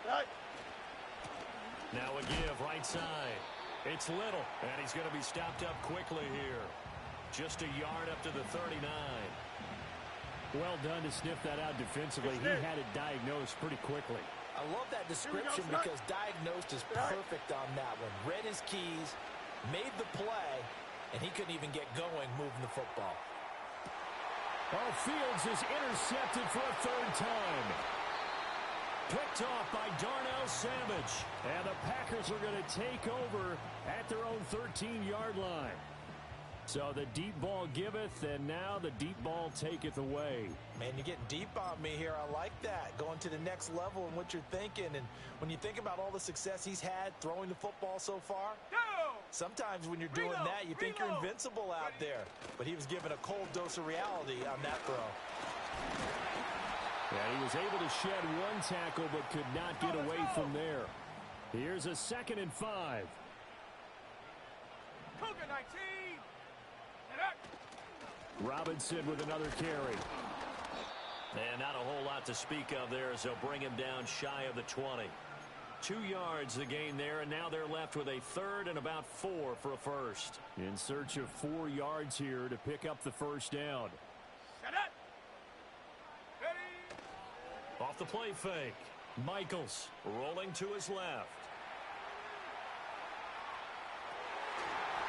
Right. Now a give right side. It's Little, and he's going to be stopped up quickly here. Just a yard up to the 39. Well done to sniff that out defensively. He had it diagnosed pretty quickly. I love that description because diagnosed is perfect on that one. Read his keys, made the play, and he couldn't even get going moving the football. Oh, Fields is intercepted for a third time. Picked off by Darnell Savage. And the Packers are going to take over at their own 13-yard line. So the deep ball giveth, and now the deep ball taketh away. Man, you're getting deep on me here. I like that. Going to the next level in what you're thinking. And when you think about all the success he's had throwing the football so far, sometimes when you're doing that, you think you're invincible out there. But he was given a cold dose of reality on that throw. Yeah, he was able to shed one tackle but could not get away from there. Here's a 2nd and 5. Cougar 19. Robinson with another carry. And not a whole lot to speak of there as they'll bring him down shy of the 20. 2 yards the gain there, and now they're left with a 3rd and about 4 for a first. In search of 4 yards here to pick up the first down. Set it. Ready. Off the play fake. Michaels rolling to his left.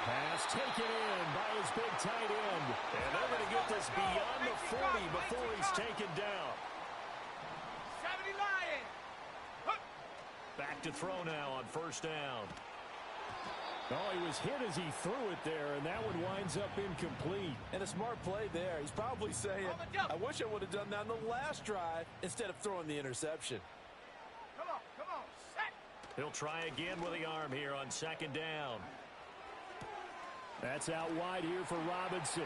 Pass taken in by his big tight end. And they're going to get this beyond the 40 before he's taken down. 70 Lion. Back to throw now on first down. Oh, he was hit as he threw it there, and that one winds up incomplete. And a smart play there. He's probably saying, I wish I would have done that on the last drive instead of throwing the interception. Come on, set. He'll try again with the arm here on 2nd down. That's out wide here for Robinson.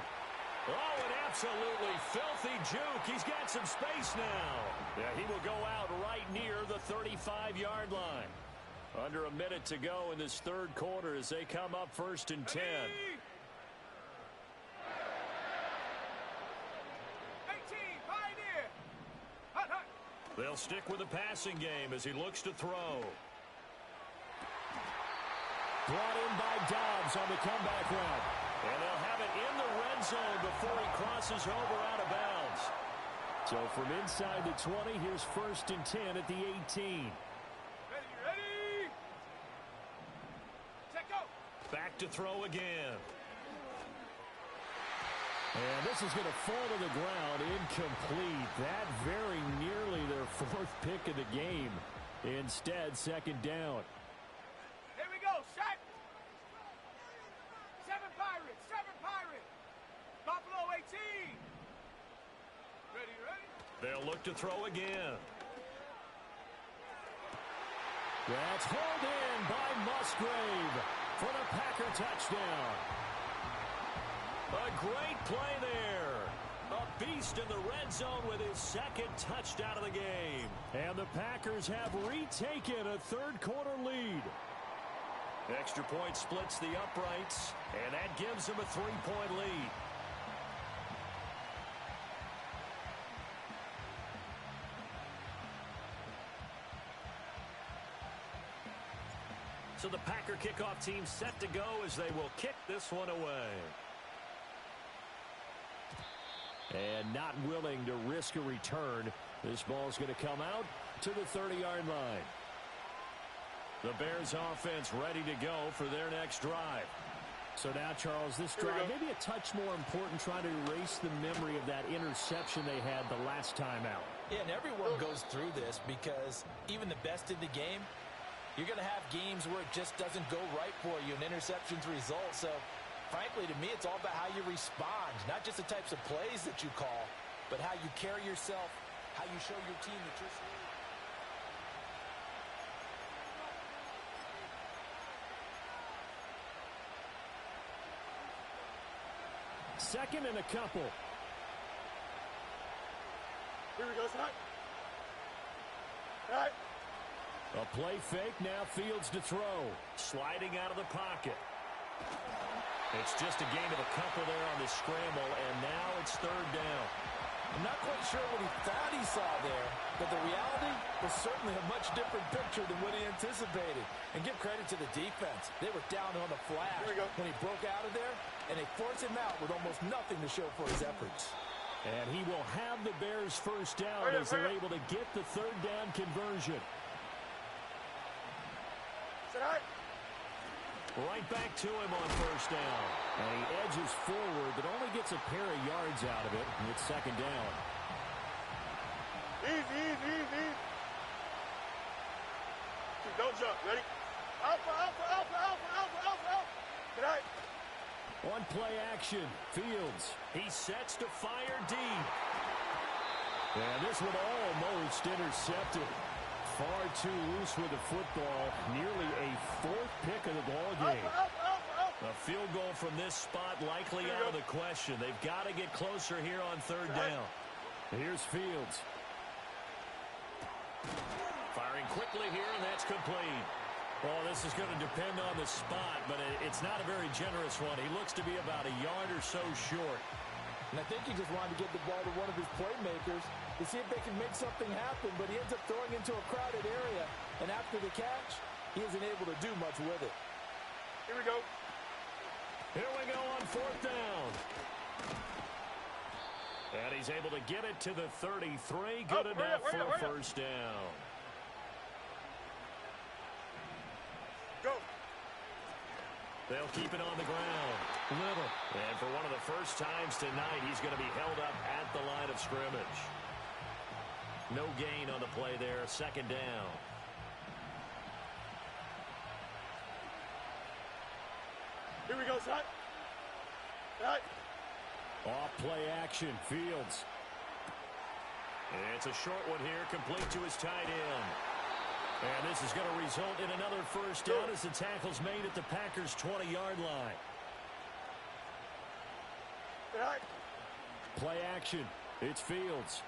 Oh, an absolutely filthy juke. He's got some space now. Yeah, he will go out right near the 35-yard line. Under a minute to go in this 3rd quarter as they come up 1st and 10. 18, Pioneer. Hut. They'll stick with the passing game as he looks to throw. Brought in by Dobbs on the comeback route. And they'll have it in the red zone before he crosses over out of bounds. So from inside the 20, here's 1st and 10 at the 18. Ready. Set, go. Back to throw again. And this is going to fall to the ground incomplete. That very nearly their 4th pick of the game. Instead, 2nd down. Here we go, set. 7 Pirates. Buffalo 18. Ready. They'll look to throw again. That's hauled in by Musgrave for the Packer touchdown. A great play there. A beast in the red zone with his 2nd touchdown of the game. And the Packers have retaken a 3rd quarter lead. Extra point splits the uprights, and that gives them a 3-point lead. So the Packer kickoff team set to go as they will kick this one away. And not willing to risk a return. This ball's going to come out to the 30-yard line. The Bears offense ready to go for their next drive. So now, Charles, this drive maybe a touch more important, trying to erase the memory of that interception they had the last time out. Yeah, and everyone goes through this because even the best in the game, you're going to have games where it just doesn't go right for you, and interceptions result. So, frankly, to me, it's all about how you respond, not just the types of plays that you call, but how you carry yourself, how you show your team that you're serious. 2nd and a couple. Here we go, Snap. All right. A play fake, now Fields to throw. Sliding out of the pocket. It's just a gain of a couple there on the scramble, and now it's 3rd down. I'm not quite sure what he thought he saw there, but the reality was certainly a much different picture than what he anticipated. And give credit to the defense. They were down on the flash when he broke out of there, and they forced him out with almost nothing to show for his efforts. And he will have the Bears first down as they're able to get the third down conversion. Right back to him on first down. And he edges forward, but only gets a pair of yards out of it. And it's second down. Easy. Don't jump. Ready? Alpha. Good night. On play action, Fields. He sets to fire deep. And this one almost intercepted. Far too loose with the football. Nearly a fourth pick of the ball game. A field goal from this spot likely out of the question. They've got to get closer here on third down. Here's Fields. Firing quickly here, and that's complete. Well, this is going to depend on the spot, but it's not a very generous one. He looks to be about a yard or so short. And I think he just wanted to get the ball to one of his playmakers to see if they can make something happen, but he ends up throwing into a crowded area, and after the catch, he isn't able to do much with it. Here we go. Here we go on fourth down. And he's able to get it to the 33. Good enough for a first down. Go. They'll keep it on the ground. Little. And for one of the first times tonight, he's going to be held up at the line of scrimmage. No gain on the play there. Second down. Here we go, son. Off play action. Fields. It's a short one here, complete to his tight end. And this is going to result in another first down as the tackle's made at the Packers' 20-yard line. Play action. It's Fields.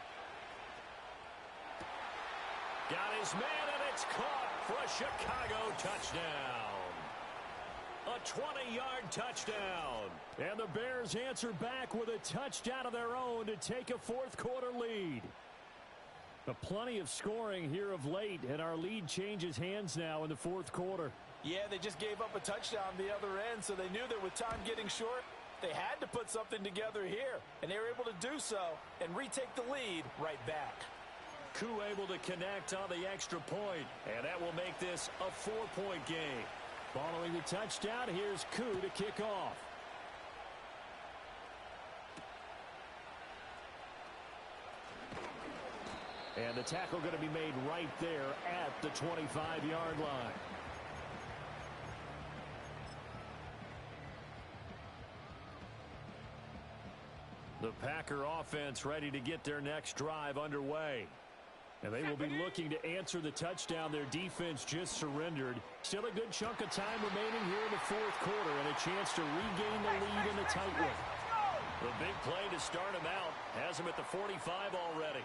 Got his man, and it's caught for a Chicago touchdown. A 20-yard touchdown. And the Bears answer back with a touchdown of their own to take a fourth-quarter lead. Plenty of scoring here of late, and our lead changes hands now in the fourth quarter. Yeah, they just gave up a touchdown the other end, so they knew that with time getting short, they had to put something together here. And they were able to do so and retake the lead right back. Koo able to connect on the extra point, and that will make this a 4-point game. Following the touchdown, here's Koo to kick off. And the tackle going to be made right there at the 25-yard line. The Packer offense ready to get their next drive underway. And they will be looking to answer the touchdown their defense just surrendered. Still a good chunk of time remaining here in the fourth quarter and a chance to regain the lead in the tight one. The big play to start him out has him at the 45 already.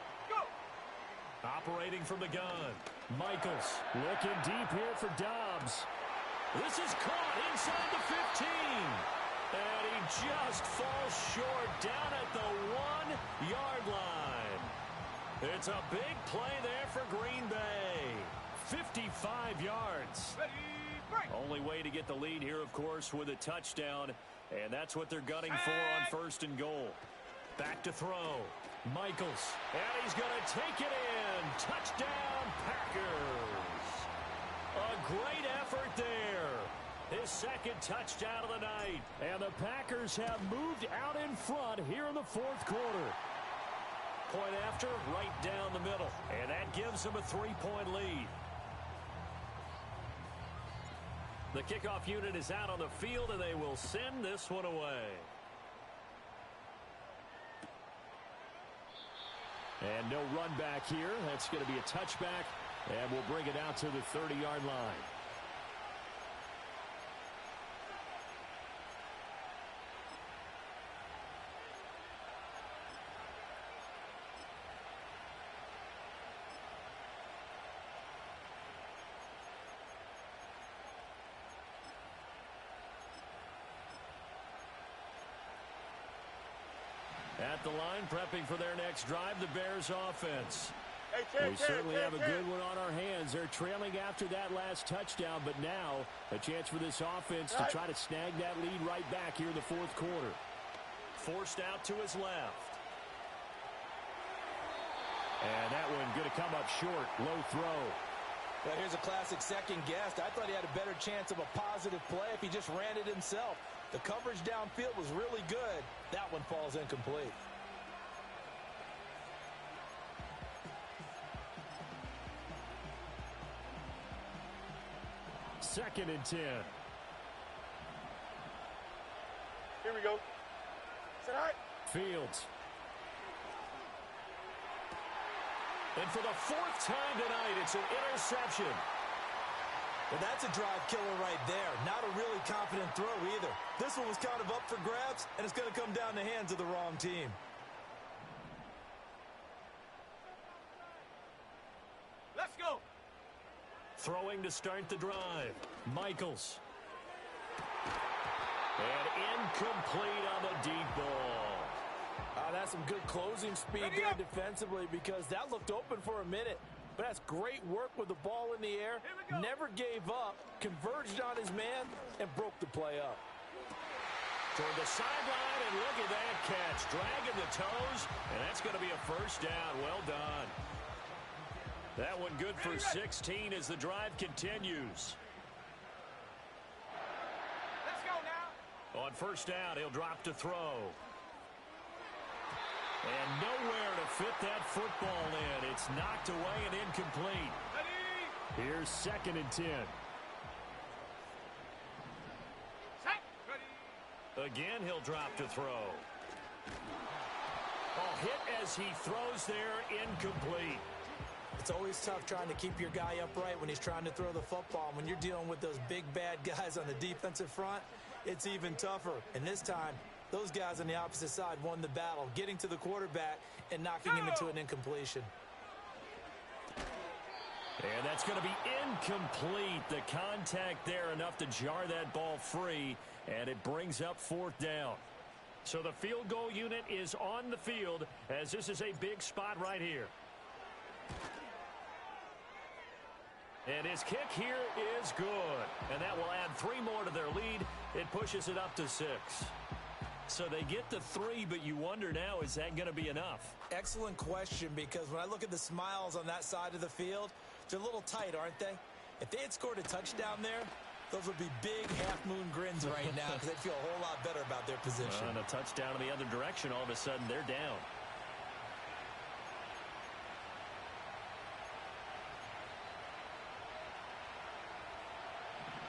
Operating from the gun. Michaels looking deep here for Dobbs. This is caught inside the 15. And he just falls short down at the 1-yard line. It's a big play there for Green Bay. 55 yards. Only way to get the lead here, of course, with a touchdown. And that's what they're gunning for on first and goal. Back to throw. Michaels. And he's going to take it in. Touchdown, Packers. A great effort there. His second touchdown of the night. And the Packers have moved out in front here in the fourth quarter. Point after, right down the middle. And that gives them a 3-point lead. The kickoff unit is out on the field, and they will send this one away. And no run back here. That's going to be a touchback, and we'll bring it out to the 30-yard line. At the line, prepping for their next drive, the Bears offense. Hey, We certainly have a good one on our hands. They're trailing after that last touchdown, but now a chance for this offense to try to snag that lead right back here in the fourth quarter. Forced out to his left. And that one going to come up short. Low throw. Well, here's a classic second guess. I thought he had a better chance of a positive play if he just ran it himself. The coverage downfield was really good. That one falls incomplete. Second and 10. Here we go. Set high. Fields. And for the fourth time tonight, it's an interception. Well, that's a drive killer right there. Not a really confident throw either. This one was kind of up for grabs, and it's going to come down the hands of the wrong team. Let's go. Throwing to start the drive. Michaels. And incomplete on the deep ball. That's some good closing speed there defensively because that looked open for a minute. But that's great work with the ball in the air. Never gave up, converged on his man, and broke the play up. Toward the sideline, and look at that catch. Dragging the toes, and that's going to be a first down. Well done. That one good for 16 as the drive continues. Let's go now. On first down, he'll drop to throw. And nowhere to fit that football in. It's knocked away and incomplete. Ready. Here's second and 10. Set. Ready. Again, he'll drop to throw. Hit as he throws there, incomplete. It's always tough trying to keep your guy upright when he's trying to throw the football. When you're dealing with those big, bad guys on the defensive front, it's even tougher. And this time, those guys on the opposite side won the battle, getting to the quarterback and knocking him into an incompletion. And that's going to be incomplete. The contact there enough to jar that ball free, and it brings up fourth down. So the field goal unit is on the field as this is a big spot right here. And his kick here is good. And that will add 3 more to their lead. It pushes it up to 6. So they get to 3, but you wonder now, is that going to be enough? Excellent question, because when I look at the smiles on that side of the field, they're a little tight, aren't they? If they had scored a touchdown there, those would be big half-moon grins right now because they'd feel a whole lot better about their position. And a touchdown in the other direction, all of a sudden they're down.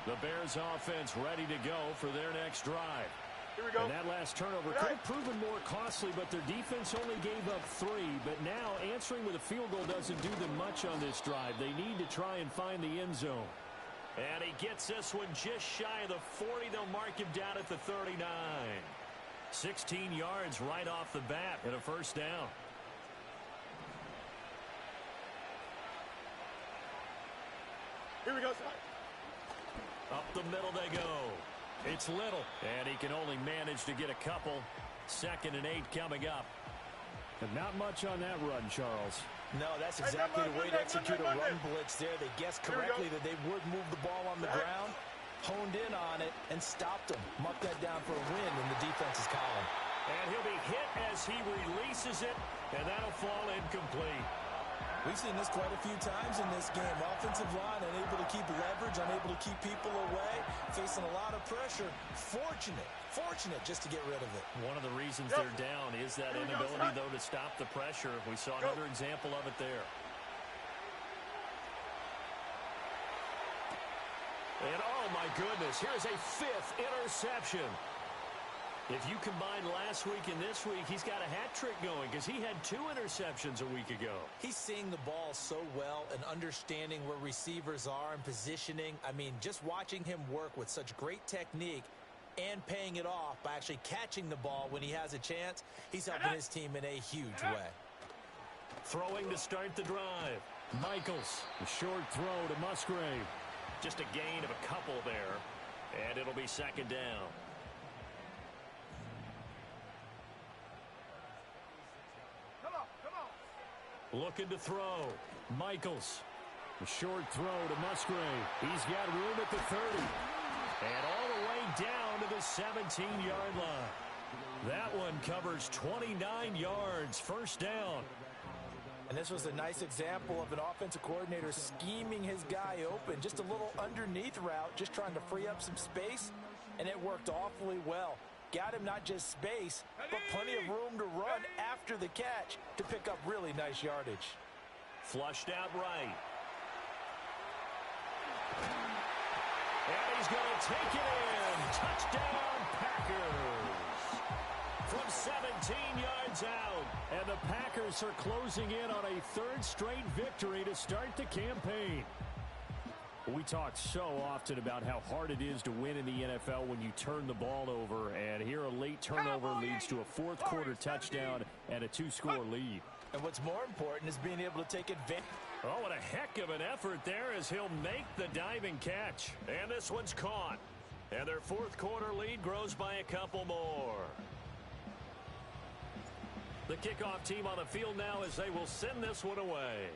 The Bears offense ready to go for their next drive. Here we go. And that last turnover could have proven more costly, but their defense only gave up 3. But now answering with a field goal doesn't do them much on this drive. They need to try and find the end zone. And he gets this one just shy of the 40. They'll mark him down at the 39. 16 yards right off the bat and a first down. Here we go, son. Up the middle they go. It's Little, and he can only manage to get a couple. 2nd and 8 coming up. And not much on that run, Charles. No, that's exactly the way to execute a run blitz there. They guessed correctly that they would move the ball on the ground, honed in on it, and stopped them. Mucked that down for a win in the defense's column. And he'll be hit as he releases it, and that'll fall incomplete. We've seen this quite a few times in this game. Offensive line unable to keep leverage, unable to keep people away, facing a lot of pressure. Fortunate just to get rid of it. One of the reasons they're down is that inability, though, to stop the pressure. We saw another example of it there. And, oh, my goodness, here's a 5th interception. If you combine last week and this week, he's got a hat trick going because he had 2 interceptions a week ago. He's seeing the ball so well and understanding where receivers are and positioning. I mean, just watching him work with such great technique and paying it off by actually catching the ball when he has a chance, he's helping his team in a huge way. Throwing to start the drive. Michaels, a short throw to Musgrave. Just a gain of a couple there, and it'll be 2nd down. Looking to throw. Michaels. A short throw to Musgrave. He's got room at the 30. And all the way down to the 17-yard line. That one covers 29 yards. First down. And this was a nice example of an offensive coordinator scheming his guy open. Just a little underneath route, just trying to free up some space, and it worked awfully well. Got him not just space, but plenty of room to run after the catch to pick up really nice yardage. Flushed out right. And he's going to take it in. Touchdown, Packers. From 17 yards out. And the Packers are closing in on a third straight victory to start the campaign. We talk so often about how hard it is to win in the NFL when you turn the ball over. And here a late turnover leads to a fourth quarter touchdown and a 2-score lead. And what's more important is being able to take advantage. Oh, what a heck of an effort there as he'll make the diving catch. And this one's caught. And their fourth quarter lead grows by a couple more. The kickoff team on the field now as they will send this one away.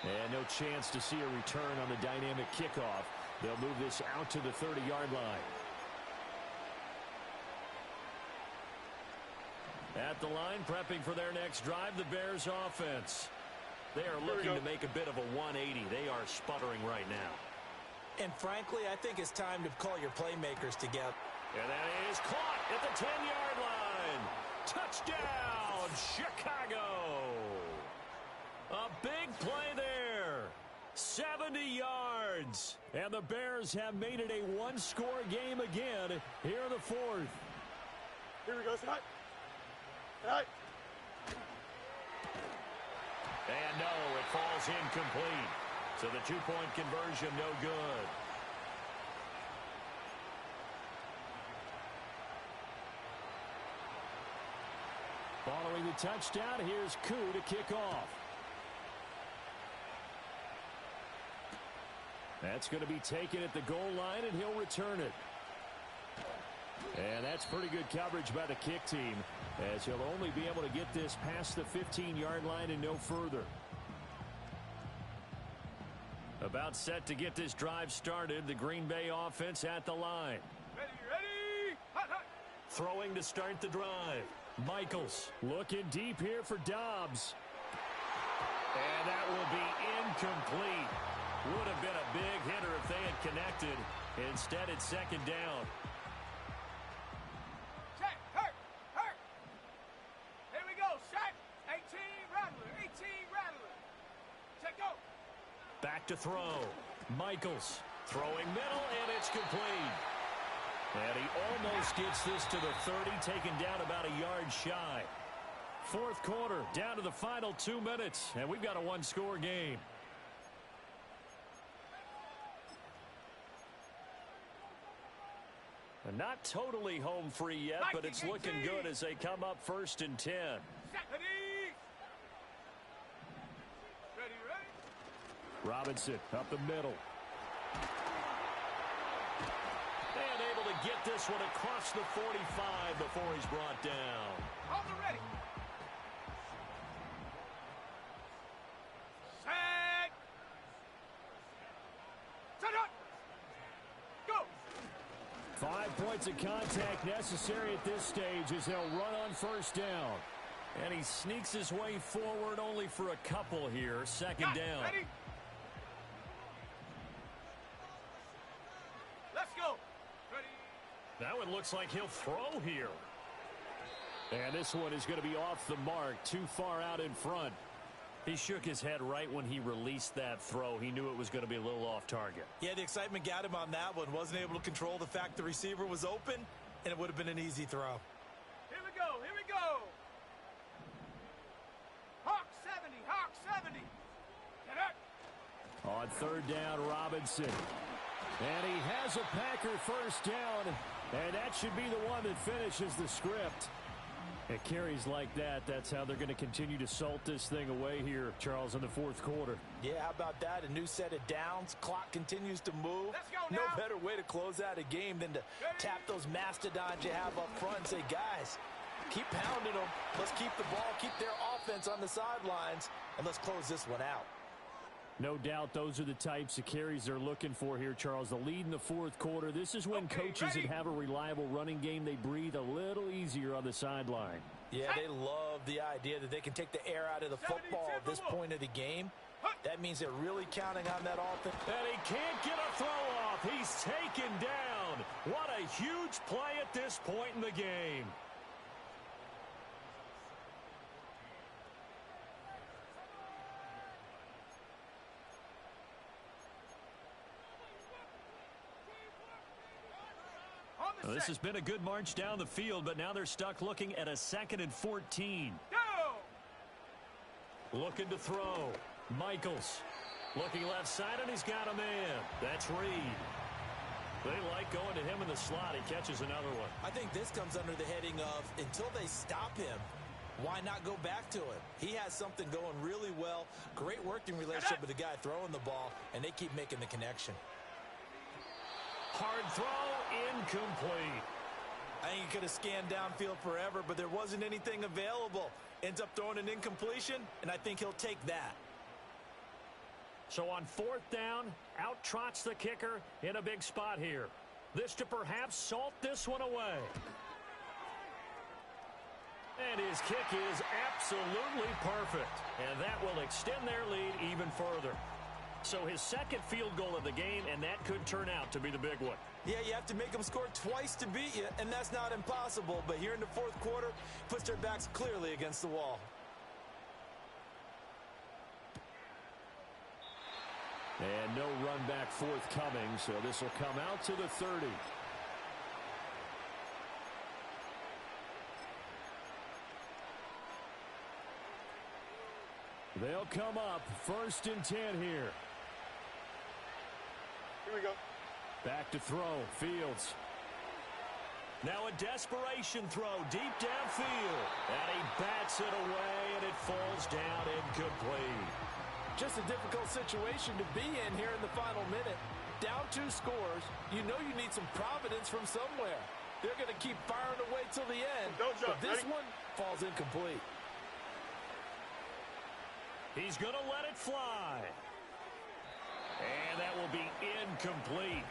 And no chance to see a return on the dynamic kickoff. They'll move this out to the 30-yard line. At the line, prepping for their next drive, the Bears offense. They are looking to make a bit of a 180. They are sputtering right now. And frankly, I think it's time to call your playmakers together. And that is caught at the 10-yard line. Touchdown, Chicago. A big play there. 70 yards. And the Bears have made it a one-score game again here in the fourth. Here we go, Scott. And no, it falls incomplete. So the two-point conversion no good. Following the touchdown, here's Koo to kick off. That's going to be taken at the goal line, and he'll return it. And that's pretty good coverage by the kick team, as he'll only be able to get this past the 15-yard line and no further. About set to get this drive started, the Green Bay offense at the line. Ready. Hot, hot. Throwing to start the drive. Michaels. Looking deep here for Dobbs. And that will be incomplete. Would have been a big hitter if they had connected. Instead, it's second down. Check. Hurt. Here we go. Shot. 18 Rattler. Check go. Back to throw. Michaels throwing middle, and it's complete. And he almost gets this to the 30, taken down about a yard shy. Fourth quarter, down to the final 2 minutes, and we've got a one-score game. Not totally home free yet, but it's looking good as they come up 1st and 10. Ready. Robinson up the middle. And able to get this one across the 45 before he's brought down. Hold it ready. Set. Set up. Go. 5 points of contact necessary at this stage as they'll run on first down. And he sneaks his way forward only for a couple here. Second down. Ready. Let's go. Ready. That one looks like he'll throw here. And this one is going to be off the mark, too far out in front. He shook his head right when he released that throw. He knew it was going to be a little off target. Yeah, the excitement got him on that one. Wasn't able to control the fact the receiver was open, and it would have been an easy throw. Here we go. Hawk 70. Get up. On third down, Robinson. And he has a Packer first down, and that should be the one that finishes the script. It carries like that. That's how they're going to continue to salt this thing away here, Charles, in the fourth quarter. Yeah, how about that? A new set of downs. Clock continues to move. Let's go No now. better way to close out a game than to tap those mastodons you have up front and say, guys, Keep pounding them. Let's keep the ball, keep their offense on the sidelines, and let's close this one out. No doubt those are the types of carries they're looking for here, Charles. The lead in the fourth quarter. This is when coaches that have a reliable running game, they breathe a little easier on the sideline. Yeah, they love the idea that they can take the air out of the football at this point of the game. That means they're really counting on that offense. And he can't get a throw off. He's taken down. What a huge play at this point in the game. Well, this has been a good march down the field, but now they're stuck looking at a 2nd and 14. Go! Looking to throw. Michaels. Looking left side, and he's got a man. That's Reed. They like going to him in the slot. He catches another one. I think this comes under the heading of until they stop him, why not go back to him? He has something going really well. Great working relationship with the guy throwing the ball, and they keep making the connection. Hard throw, incomplete. I think he could have scanned downfield forever, but there wasn't anything available. Ends up throwing an incompletion, and I think he'll take that. So on 4th down, out trots the kicker in a big spot here. This to perhaps salt this one away. And his kick is absolutely perfect. And that will extend their lead even further. So his 2nd field goal of the game, and that could turn out to be the big one. Yeah, you have to make them score twice to beat you, and that's not impossible. But here in the 4th quarter, puts their backs clearly against the wall. And no run back forthcoming, so this will come out to the 30. They'll come up 1st and 10 here. Here we go. Back to throw. Fields. Now a desperation throw deep downfield. And he bats it away, and it falls down incomplete. Just a difficult situation to be in here in the final minute. Down 2 scores. You know you need some providence from somewhere. They're going to keep firing away till the end. Don't jump. But this Ready? one falls incomplete. He's going to let it fly. And that will be incomplete.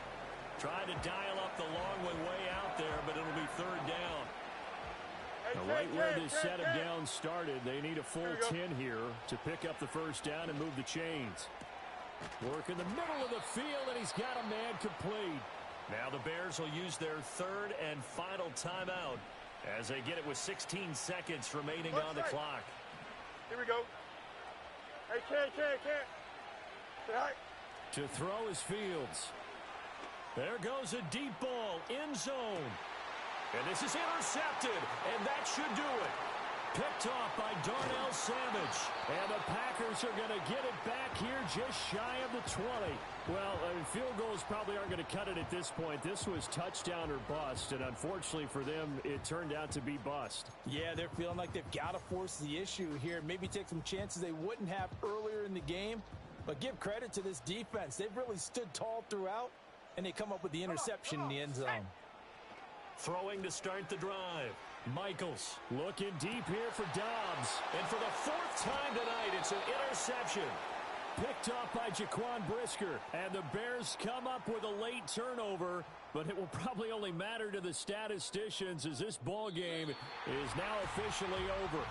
Trying to dial up the long way out there, but it'll be 3rd down. Now, right where this set of downs started, they need a full 10 here to pick up the 1st down and move the chains. Work in the middle of the field, and he's got a man complete. Now the Bears will use their 3rd and final timeout as they get it with 16 seconds remaining on the clock. Here we go. Hey, can't. Say hi. To throw is Fields. There goes a deep ball, end zone. And this is intercepted, and that should do it. Picked off by Darnell Savage. And the Packers are going to get it back here just shy of the 20. Well, field goals probably aren't going to cut it at this point. This was touchdown or bust, and unfortunately for them, it turned out to be bust. Yeah, they're feeling like they've got to force the issue here. Maybe take some chances they wouldn't have earlier in the game. But give credit to this defense. They've really stood tall throughout, and they come up with the interception in the end zone. Throwing to start the drive. Michaels looking deep here for Dobbs. And for the 4th time tonight, it's an interception. Picked off by Jaquan Brisker. And the Bears come up with a late turnover. But it will probably only matter to the statisticians as this ball game is now officially over.